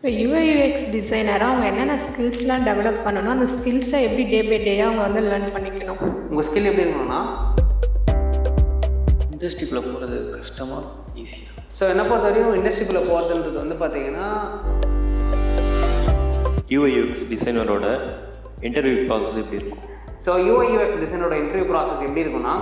இப்போ யூஐ டிசைனராக அவங்க என்னென்ன ஸ்கில்ஸ்லாம் டெவலப் பண்ணணும், அந்த ஸ்கில்ஸை எப்படி டே பை டேயாக அவங்க வந்து லேர்ன் பண்ணிக்கணும்? உங்கள் ஸ்கில் எப்படி இருக்கணும்னா இண்டஸ்ட்ரிக்குள்ளே போகிறது கஷ்டமாக ஈஸியாக. ஸோ என்னை பொறுத்த வரைக்கும் இண்டஸ்ட்ரிக்குள்ளே போகிறதுன்றது வந்து பார்த்தீங்கன்னா யூஐயூஎக்ஸ் டிசைனரோட இன்டர்வியூ ப்ராசஸ் எப்படி இருக்கும்? ஸோ யூஐயூஎக்ஸ் டிசைனரோட இன்டர்வியூ ப்ராசஸ் எப்படி இருக்குன்னா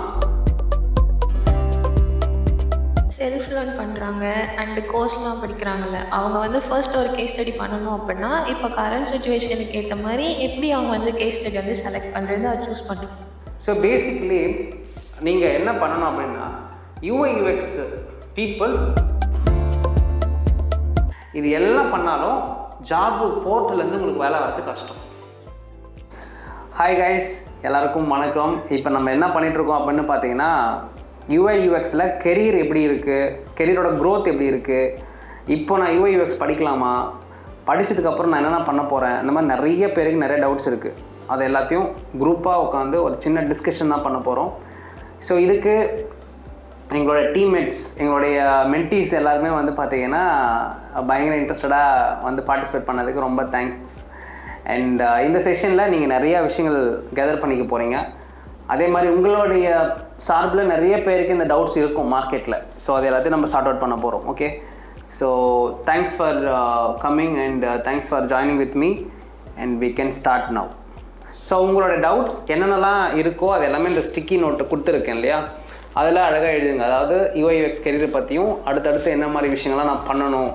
செல்ஃப் லேர்ன் பண்ணுறாங்க அண்டு கோர்ஸ்லாம் படிக்கிறாங்கல்ல, அவங்க வந்து ஃபர்ஸ்ட் ஒரு கேஸ் ஸ்டடி பண்ணணும் அப்படின்னா இப்போ கரண்ட் சுச்சுவேஷனுக்கு ஏற்ற மாதிரி எப்படி அவங்க வந்து கேஸ் ஸ்டடி வந்து செலக்ட் பண்ணுறது, அதை சூஸ் பண்ணணும். ஸோ பேசிக்லி நீங்கள் என்ன பண்ணணும் அப்படின்னா யூஐயூஎக்ஸ் பீப்புள் இது எல்லாம் பண்ணாலும் ஜாபு போர்ட்டலேருந்து உங்களுக்கு வேலை வரது கஷ்டம். ஹாய் கைஸ், எல்லாருக்கும் வணக்கம். இப்போ நம்ம என்ன பண்ணிகிட்ருக்கோம் அப்படின்னு பார்த்தீங்கன்னா யூஐயூஎக்ஸில் கெரியர் எப்படி இருக்குது, கெரியரோட க்ரோத் எப்படி இருக்குது, இப்போ நான் யூஐயூஎக்ஸ் படிக்கலாமா, படித்ததுக்கப்புறம் நான் என்னென்ன பண்ண போகிறேன், இந்த மாதிரி நிறைய பேருக்கு நிறைய டவுட்ஸ் இருக்குது. அது எல்லாத்தையும் குரூப்பாக உட்காந்து ஒரு சின்ன டிஸ்கஷன் தான் பண்ண போகிறோம். ஸோ இதுக்கு எங்களோட டீம்மேட்ஸ், எங்களுடைய மென்டீஸ் எல்லாருமே வந்து பார்த்திங்கன்னா பயங்கர இன்ட்ரெஸ்டடாக வந்து பார்ட்டிசிபேட் பண்ணதுக்கு ரொம்ப தேங்க்ஸ். அண்ட் இந்த செஷனில் நீங்கள் நிறையா விஷயங்கள் கேதர் பண்ணிக்க போகிறீங்க. அதே மாதிரி உங்களுடைய சார்பில் நிறைய பேருக்கு இந்த டவுட்ஸ் இருக்கும் மார்க்கெட்டில். ஸோ அது எல்லாத்தையும் நம்ம சார்ட் அவுட் பண்ண போகிறோம். Okay, so thanks for coming and thanks for joining with me and we can start now. So உங்களோட டவுட்ஸ் என்னென்னலாம் இருக்கோ அது எல்லாமே இந்த ஸ்டிக்கி நோட்டை கொடுத்துருக்கேன் இல்லையா, அதெல்லாம் அழகாக எழுதுங்க. அதாவது யூஐயூஎக்ஸ் கெரியர் பற்றியும் அடுத்தடுத்து என்ன மாதிரி விஷயங்கள்லாம் நான் பண்ணணும்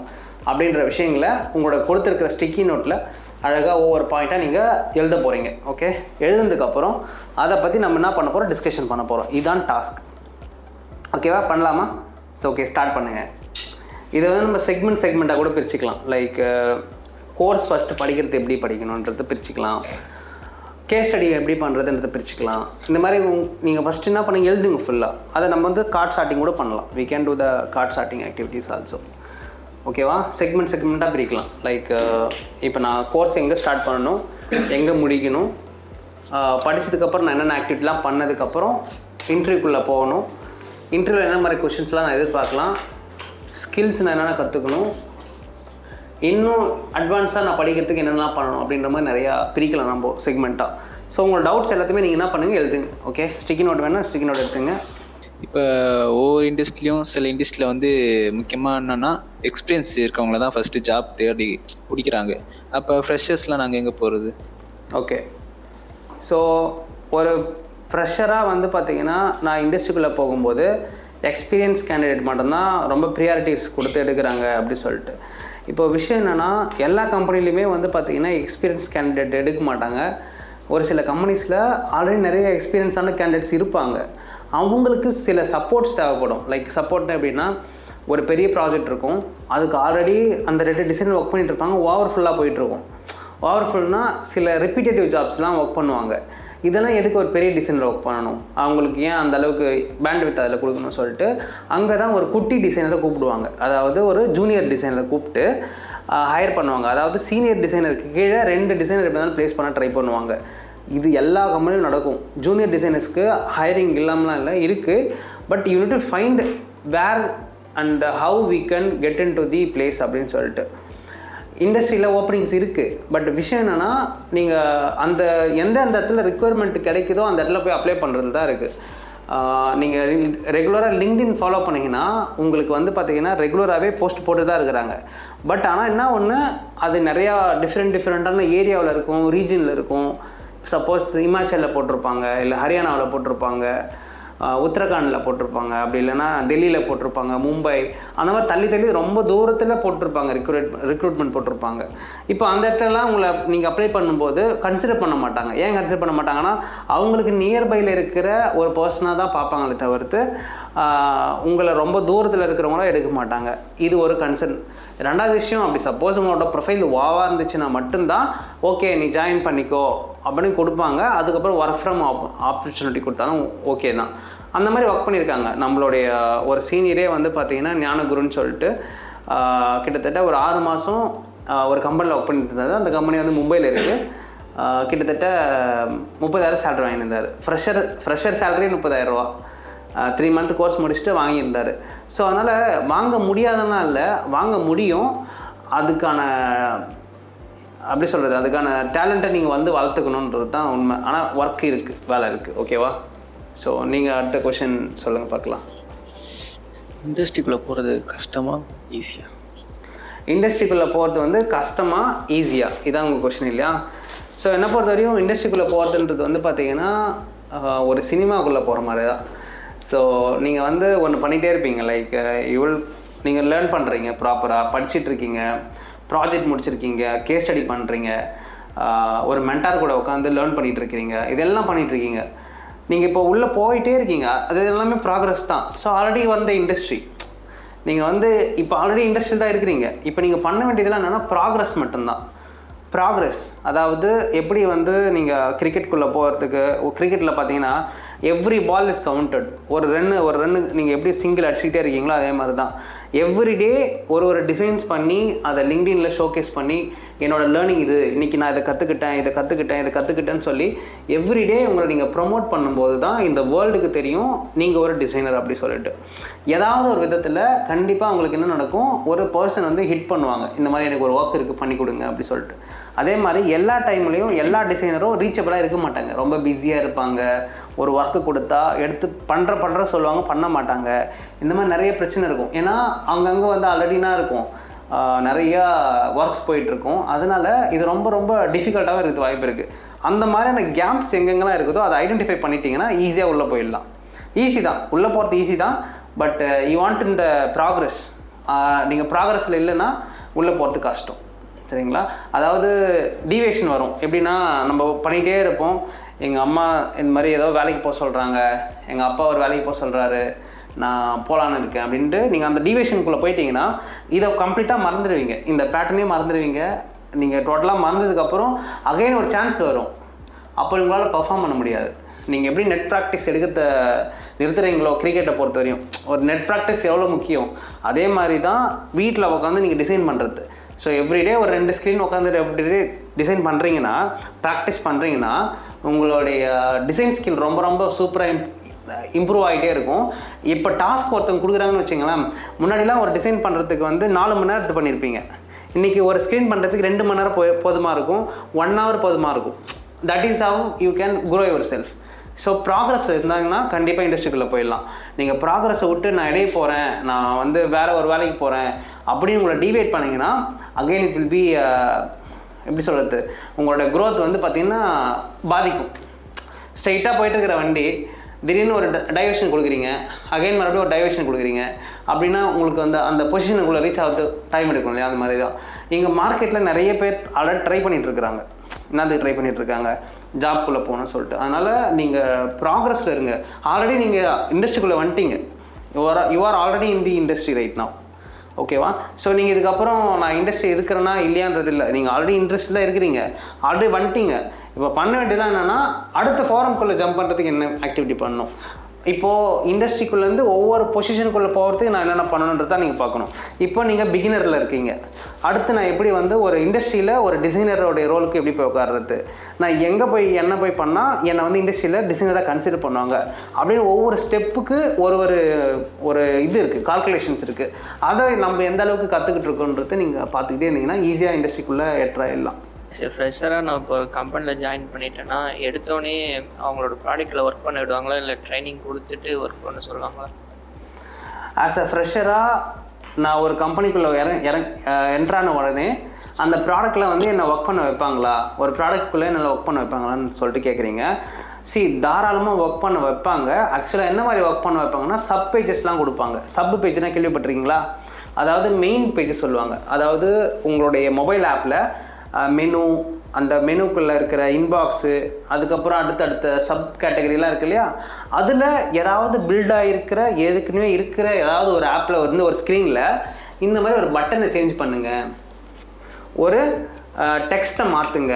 அப்படின்ற விஷயங்களை உங்களோட கொடுத்துருக்கிற ஸ்டிக்கி நோட்டில் அழகாக ஒவ்வொரு பாயிண்ட்டாக நீங்கள் எழுத போகிறீங்க. ஓகே, எழுதுனதுக்கப்புறம் அதை பற்றி நம்ம என்ன பண்ண போகிறோம், டிஸ்கஷன் பண்ண போகிறோம். இதுதான் டாஸ்க். ஓகேவா, பண்ணலாமா? ஸோ ஓகே, ஸ்டார்ட் பண்ணுங்கள். இதை வந்து நம்ம செக்மெண்ட்டாக கூட பிரிச்சுக்கலாம். லைக் கோர்ஸ் ஃபஸ்ட்டு படிக்கிறது எப்படி படிக்கணுன்றதை பிரிச்சுக்கலாம், கேஸ் ஸ்டடி எப்படி பண்ணுறதுன்றதை பிரிச்சுக்கலாம். இந்த மாதிரி நீங்கள் ஃபஸ்ட்டு என்ன பண்ணி எழுதுங்க ஃபுல்லாக. அதை நம்ம வந்து கார்ட் சார்ட்டிங் கூட பண்ணலாம். we can do the card sorting activities also. ஓகேவா, செக்மெண்ட்டாக பிரிக்கலாம். லைக் இப்போ நான் கோர்ஸ் எங்கே ஸ்டார்ட் பண்ணணும், எங்கே முடிக்கணும், படித்ததுக்கப்புறம் நான் என்னென்ன ஆக்டிவிட்டிலாம் பண்ணதுக்கப்புறம் இன்டர்வியூக்குள்ளே போகணும், இன்டர்வியூவில் என்ன மாதிரி கொஷின்ஸ்லாம் நான் எதிர்பார்க்கலாம், ஸ்கில்ஸ் நான் என்னென்ன கற்றுக்கணும், இன்னும் அட்வான்ஸாக நான் படிக்கிறதுக்கு என்னென்னலாம் பண்ணணும் அப்படின்ற மாதிரி நிறையா பிரிக்கலாம் நம்ம செக்மெண்ட்டாக. ஸோ உங்களோட டவுட்ஸ் எல்லாத்தையுமே நீங்கள் என்ன பண்ணுங்கள், எழுதுங்க. ஓகே, ஸ்டிக்கி நோட் வேணால் ஸ்டிக்கி நோட் எடுத்துங்க. இப்போ ஒவ்வொரு இண்டஸ்ட்ரியிலையும் சில இண்டஸ்ட்ரியில் வந்து முக்கியமாக என்னென்னா எக்ஸ்பீரியன்ஸ் இருக்கவங்கள தான் ஃபஸ்ட்டு ஜாப் தேடி பிடிக்கிறாங்க. அப்போ ஃப்ரெஷர்ஸ்லாம் நாங்கள் எங்கே போகிறது? ஓகே, ஸோ ஒரு ஃப்ரெஷராக வந்து பார்த்திங்கன்னா நான் இண்டஸ்ட்ரிக்குள்ளே போகும்போது எக்ஸ்பீரியன்ஸ் கேண்டிடேட் மட்டும்தான் ரொம்ப ப்ரியாரிட்டிஸ் கொடுத்து எடுக்கிறாங்க அப்படி சொல்லிட்டு. இப்போ விஷயம் என்னென்னா எல்லா கம்பெனிலையுமே வந்து பார்த்திங்கன்னா எக்ஸ்பீரியன்ஸ் கேண்டிடேட் எடுக்க மாட்டாங்க. ஒரு சில கம்பெனிஸில் ஆல்ரெடி நிறைய எக்ஸ்பீரியன்ஸான கேண்டிடேட்ஸ் இருப்பாங்க. அவங்களுக்கு சில சப்போர்ட்ஸ் தேவைப்படும். லைக் சப்போர்ட்னா எப்படின்னா, ஒரு பெரிய ப்ராஜெக்ட் இருக்கும், அதுக்கு ஆல்ரெடி அந்த 2 டிசைனர் ஒர்க் பண்ணிகிட்டு இருப்பாங்க, ஓவர்ஃபுல்லாக போயிட்டுருக்கும். ஓவர்ஃபுல்னால் சில ரிப்பீட்டேட்டிவ் ஜாப்ஸ்லாம் ஒர்க் பண்ணுவாங்க. இதெல்லாம் எதுக்கு ஒரு பெரிய டிசைனர் ஒர்க் பண்ணணும், அவங்களுக்கு ஏன் அந்த அளவுக்கு பேண்ட்வித் அதில் கொடுக்கணும்னு சொல்லிட்டு அங்கே தான் ஒரு குட்டி டிசைனரை கூப்பிடுவாங்க. அதாவது ஒரு ஜூனியர் டிசைனரை கூப்பிட்டு ஹையர் பண்ணுவாங்க. அதாவது சீனியர் டிசைனருக்கு கீழே 2 டிசைனர் எப்படி தான் ப்ளேஸ் பண்ண ட்ரை பண்ணுவாங்க. இது எல்லா கம்பெனியும் நடக்கும். ஜூனியர் டிசைனர்ஸ்க்கு ஹையரிங் இல்லாமலாம் இல்லை, இருக்குது. But you need to find where and how we can get into the place அப்படின்னு சொல்லிட்டு இண்டஸ்ட்ரியில் ஓப்பனிங்ஸ் இருக்குது. பட் விஷயம் என்னென்னா, நீங்கள் அந்த எந்த இடத்துல ரெக்குயர்மெண்ட் கிடைக்குதோ அந்த இடத்துல போய் அப்ளை பண்ணுறது தான் இருக்குது. நீங்கள் ரெகுலராக லிங்க்டின் ஃபாலோ பண்ணிங்கன்னா உங்களுக்கு வந்து பார்த்திங்கன்னா ரெகுலராகவே போஸ்ட் போட்டு தான் இருக்கிறாங்க. பட் ஆனால் என்ன ஒன்று, அது நிறையா டிஃப்ரெண்ட்டான ஏரியாவில் இருக்கும், ரீஜனில் இருக்கும். சப்போஸ் இமாச்சலில் போட்டிருப்பாங்க, இல்லை ஹரியானாவில் போட்டிருப்பாங்க, உத்தரகாண்டில் போட்டிருப்பாங்க, அப்படி இல்லைன்னா டெல்லியில் போட்டிருப்பாங்க, மும்பை, அந்த மாதிரி தள்ளி ரொம்ப தூரத்தில் போட்டிருப்பாங்க, ரிக்ரூட்மெண்ட் போட்டிருப்பாங்க. இப்போ அந்த இடத்துலலாம் உங்களை நீங்கள் அப்ளை பண்ணும்போது கன்சிடர் பண்ண மாட்டாங்க. ஏன் கன்சிடர் பண்ண மாட்டாங்கன்னா, அவங்களுக்கு நியர்பையில் இருக்கிற ஒரு பர்சனாக தான் பார்ப்பாங்களே தவிர்த்து உங்களை ரொம்ப தூரத்தில் இருக்கிறவங்களாம் எடுக்க மாட்டாங்க. இது ஒரு கன்சர்ன். 2வது விஷயம், அப்படி சப்போஸ் உங்களோட ப்ரொஃபைல் வாவாக இருந்துச்சுன்னா மட்டும்தான் ஓகே நீ ஜாயின் பண்ணிக்கோ அப்படின்னு கொடுப்பாங்க. அதுக்கப்புறம் ஒர்க் ஃப்ரம் ஆப்பர்ச்சுனிட்டி கொடுத்தாலும் ஓகே தான். அந்த மாதிரி ஒர்க் பண்ணியிருக்காங்க. நம்மளுடைய ஒரு சீனியரே வந்து பார்த்திங்கன்னா ஞானகுருன்னு சொல்லிட்டு கிட்டத்தட்ட ஒரு 6 மாதம் ஒரு கம்பெனியில் ஒர்க் பண்ணிட்டு இருந்தார். அந்த கம்பெனி வந்து மும்பையில் இருக்குது. கிட்டத்தட்ட 30,000 சேலரி வாங்கியிருந்தார். ஃப்ரெஷர் சேலரி 30,000 ரூபா. 3 மந்த் கோர்ஸ் முடிச்சுட்டு வாங்கியிருந்தார். ஸோ அதனால் வாங்க முடியாதனா இல்லை, வாங்க முடியும். அதுக்கான அப்படி சொல்கிறது அதுக்கான டேலண்ட்டை நீங்கள் வந்து வளர்த்துக்கணுன்றது தான் உண்மை. ஆனால் ஒர்க் இருக்குது, வேலை இருக்குது. ஓகேவா? ஸோ நீங்கள் அடுத்த கொஷின் சொல்லுங்கள் பார்க்கலாம். இண்டஸ்ட்ரிக்குள்ளே போகிறது கஷ்டமாக ஈஸியாக? இண்டஸ்ட்ரிக்குள்ளே போகிறது வந்து கஷ்டமாக ஈஸியாக, இதான் உங்கள் கொஷின் இல்லையா? ஸோ என்னை பொறுத்த வரையும் இண்டஸ்ட்ரிக்குள்ளே போகிறதுன்றது வந்து பார்த்திங்கன்னா ஒரு சினிமாக்குள்ளே போகிற மாதிரி தான். ஸோ நீங்கள் வந்து ஒன்று பண்ணிகிட்டே இருப்பீங்க. லைக் நீங்கள் லேர்ன் பண்ணுறீங்க, ப்ராப்பராக படிச்சிட்ருக்கீங்க, ப்ராஜெக்ட் முடிச்சிருக்கீங்க, கேஸ் ஸ்டடி பண்ணுறீங்க, ஒரு மென்டார் கூட உட்காந்து லேர்ன் பண்ணிகிட்ருக்கீங்க, இதெல்லாம் பண்ணிகிட்ருக்கீங்க. நீங்கள் இப்போ உள்ளே போயிட்டே இருக்கீங்க, அது எல்லாமே ப்ராக்ரஸ் தான். ஸோ ஆல்ரெடி வந்த இண்டஸ்ட்ரி, நீங்கள் வந்து இப்போ ஆல்ரெடி இண்டஸ்ட்ரி தான் இருக்கிறீங்க. இப்போ நீங்கள் பண்ண வேண்டியதெல்லாம் என்னென்னா ப்ராக்ரஸ் மட்டும்தான். ப்ராக்ரஸ் அதாவது எப்படி வந்து நீங்கள் கிரிக்கெட்டுக்குள்ளே போகிறதுக்கு, கிரிக்கெட்டில் பார்த்தீங்கன்னா எவ்ரி பால் இஸ் கவுண்டட். ஒரு ரன்னு நீங்கள் எப்படி சிங்கிள் அடிச்சுக்கிட்டே இருக்கீங்களோ அதே மாதிரி தான் எவ்ரிடே ஒரு டிசைன்ஸ் பண்ணி அதை லிங்க்டின்ல ஷோகேஸ் பண்ணி என்னோடய லேர்னிங் இது, இன்றைக்கி நான் இதை கற்றுக்கிட்டேன்னு சொல்லி எவ்ரிடே உங்களை நீங்கள் ப்ரொமோட் பண்ணும்போது தான் இந்த வேர்ல்டுக்கு தெரியும் நீங்கள் ஒரு டிசைனர் அப்படி சொல்லிட்டு. ஏதாவது ஒரு விதத்தில் கண்டிப்பாக அவங்களுக்கு என்ன நடக்கும், ஒரு பர்சன் வந்து ஹிட் பண்ணுவாங்க, இந்த மாதிரி எனக்கு ஒரு ஒர்க் இருக்குது பண்ணி கொடுங்க அப்படி சொல்லிட்டு. அதே மாதிரி எல்லா டைம்லேயும் எல்லா டிசைனரும் ரீச்சபிளாக இருக்க மாட்டாங்க, ரொம்ப பிஸியாக இருப்பாங்க. ஒரு ஒர்க்கு கொடுத்தா எடுத்து பண்ணுற சொல்லுவாங்க, பண்ண மாட்டாங்க. இந்த மாதிரி நிறைய பிரச்சனை இருக்கும். ஏன்னா அங்கங்கே வந்து ஆல்ரெடினா இருக்கும், நிறையா ஒர்க்ஸ் போயிட்டுருக்கும். அதனால் இது ரொம்ப ரொம்ப டிஃபிகல்ட்டாகவும் இருக்குது வாய்ப்பு இருக்குது. அந்த மாதிரியான கேப்ஸ் எங்கெங்கெல்லாம் இருக்குதோ அதை ஐடென்டிஃபை பண்ணிட்டீங்கன்னா ஈஸியாக உள்ளே போயிடலாம். ஈஸி தான், உள்ளே போகிறது ஈஸி தான். பட் யூ வாண்ட் இந்த ப்ராக்ரஸ். நீங்கள் ப்ராக்ரஸில் இல்லைன்னா உள்ளே போகிறது கஷ்டம். சரிங்களா? அதாவது டீவியேஷன் வரும். எப்படின்னா நம்ம பண்ணிகிட்டே இருப்போம், எங்கள் அம்மா இந்த மாதிரி ஏதோ வேலைக்கு போக சொல்கிறாங்க, எங்கள் அப்பா ஒரு வேலைக்கு போக சொல்கிறாரு, நான் போகலான்னு இருக்கேன் அப்படின்ட்டு நீங்கள் அந்த டீவியேஷனுக்குள்ளே போயிட்டீங்கன்னா இதை கம்ப்ளீட்டாக மறந்துடுவீங்க, இந்த பேட்டர்னே மறந்துடுவீங்க. நீங்கள் டோட்டலாக மறந்ததுக்கப்புறம் அகைன் ஒரு சான்ஸ் வரும், அப்போ உங்களால் பர்ஃபார்ம் பண்ண முடியாது. நீங்கள் எப்படி நெட் ப்ராக்டிஸ் எடுக்கிறத நிறுத்துறீங்களோ கிரிக்கெட்டை பொறுத்த வரையும், ஒரு நெட் ப்ராக்டிஸ் எவ்வளோ முக்கியம், அதே மாதிரி தான் வீட்டில் உட்காந்து நீங்கள் டிசைன் பண்ணுறது. ஸோ எவ்ரிடே ஒரு 2 ஸ்க்ரீன் உட்காந்து எவ்ரிடே டிசைன் பண்ணுறீங்கன்னா, ப்ராக்டிஸ் பண்ணுறீங்கன்னா உங்களுடைய டிசைன் ஸ்கில் ரொம்ப ரொம்ப சூப்பராக இம்ப்ரூவ் ஆகிட்டே இருக்கும். இப்போ டாஸ்க் ஒருத்தவங்க கொடுக்குறாங்கன்னு வச்சுங்களேன், முன்னாடிலாம் ஒரு டிசைன் பண்ணுறதுக்கு வந்து 4 மணி நேரத்து பண்ணியிருப்பீங்க, இன்றைக்கி ஒரு ஸ்க்ரீன் பண்ணுறதுக்கு 2 மணி நேரம் போதுமாக இருக்கும், 1 hour போதுமாக இருக்கும். That is how you can grow your self. So progress இருந்தாங்கன்னா கண்டிப்பாக இண்டஸ்ட்ரிக்குள்ளே போயிடலாம். நீங்கள் ப்ராக்ரஸை விட்டு நான் இடையே போகிறேன், நான் வந்து வேறு ஒரு வேலைக்கு போகிறேன் அப்படின்னு உங்களை டிவேட் பண்ணிங்கன்னா அகெயின் இட் வில் பி எப்படி சொல்கிறது, உங்களோட க்ரோத் வந்து பார்த்திங்கன்னா பாதிக்கும். ஸ்ட்ரைட்டாக போயிட்டு இருக்கிற வண்டி திடீர்னு ஒரு டைவர்ஷன் கொடுக்குறீங்க, அகைன் மறுபடியும் ஒரு டைவர்ஷன் கொடுக்குறீங்க அப்படின்னா உங்களுக்கு வந்து அந்த பொசிஷனுக்குள்ளே ரீச் ஆகிறது டைம் எடுக்கும் இல்லையா? அந்த மாதிரி தான் இங்கே மார்க்கெட்டில் நிறைய பேர் ஆல்ரெடி ட்ரை பண்ணிகிட்ருக்குறாங்க. என்னது ட்ரை பண்ணிகிட்ருக்காங்க, ஜாப்குள்ளே போகணும்னு சொல்லிட்டு. அதனால் நீங்கள் ப்ராக்ரஸில் இருங்க. ஆல்ரெடி நீங்கள் இண்டஸ்ட்ரிக்குள்ளே வந்துட்டீங்க, you are already in the industry right now. ஓகேவா? ஸோ நீங்கள் இதுக்கப்புறம் நான் இண்டஸ்ட்ரி இருக்கிறேன்னா இல்லையான்றது இல்லை, நீங்கள் ஆல்ரெடி இன்ட்ரெஸ்ட்டில் இருக்கிறீங்க, ஆல்ரெடி வந்துட்டீங்க. இப்போ பண்ண வேண்டியதான் என்னென்னா அடுத்த ஃபாரம்குள்ளே ஜம்ப் பண்ணுறதுக்கு என்ன ஆக்டிவிட்டி பண்ணணும். இப்போது இண்டஸ்ட்ரிக்குள்ளேருந்து ஒவ்வொரு பொசிஷனுக்குள்ளே போகிறதுக்கு நான் என்னென்ன பண்ணணுன்றது தான் நீங்கள் பார்க்கணும். இப்போ நீங்கள் பிகினரில் இருக்கீங்க, அடுத்து நான் எப்படி வந்து ஒரு இண்டஸ்ட்ரியில் ஒரு டிசைனரோடைய ரோலுக்கு எப்படி போய் உட்கார்றது, நான் எங்கே போய் என்ன போய் பண்ணால் என்னை வந்து இண்டஸ்ட்ரியில் டிசைனராக கன்சிடர் பண்ணுவாங்க அப்படின்னு ஒவ்வொரு ஸ்டெப்புக்கு ஒரு இது இருக்குது, கால்குலேஷன்ஸ் இருக்குது. அதை நம்ம எந்த அளவுக்கு கற்றுக்கிட்டு இருக்கோன்றது நீங்கள் பார்த்துக்கிட்டே இருந்தீங்கன்னா ஈஸியாக இண்டஸ்ட்ரிக்குள்ளே எட்ராயிடலாம். சரி, ஃப்ரெஷராக நான் இப்போ ஒரு கம்பெனியில் ஜாயின் பண்ணிட்டேன்னா எடுத்தோடனே அவங்களோட ப்ராடக்ட்டில் ஒர்க் பண்ண விடுவாங்களா, இல்லை ட்ரைனிங் கொடுத்துட்டு ஒர்க் பண்ண சொல்லுவாங்களா? ஆஸ் அ ஃப்ரெஷராக நான் ஒரு கம்பெனிக்குள்ளே என்ட்ரான உடனே அந்த ப்ராடக்ட்டில் வந்து என்னை ஒர்க் பண்ண வைப்பாங்களா, ஒரு ப்ராடக்ட்குள்ளே என்னை ஒர்க் பண்ண வைப்பாங்களான்னு சொல்லிட்டு கேட்குறீங்க. தாராளமாக ஒர்க் பண்ண வைப்பாங்க. ஆக்சுவலாக என்ன மாதிரி ஒர்க் பண்ண வைப்பாங்கன்னா சப் பேஜஸ்லாம் கொடுப்பாங்க. சப் பேஜ்னால் கேள்விப்பட்டிருக்கீங்களா? அதாவது மெயின் பேஜஸ் சொல்லுவாங்க. அதாவது உங்களுடைய மொபைல் ஆப்பில் மெனு, அந்த மெனுக்குள்ளே இருக்கிற இன்பாக்ஸு, அதுக்கப்புறம் அடுத்தடுத்த சப் கேட்டகரிலாம் இருக்கு இல்லையா, அதில் ஏதாவது பில்டாக இருக்கிற ஏற்கனவே இருக்கிற ஏதாவது ஒரு ஆப்பில் வந்து ஒரு ஸ்க்ரீனில் இந்த மாதிரி ஒரு பட்டனை சேஞ்ச் பண்ணுங்கள், ஒரு டெக்ஸ்ட்டை மாற்றுங்க,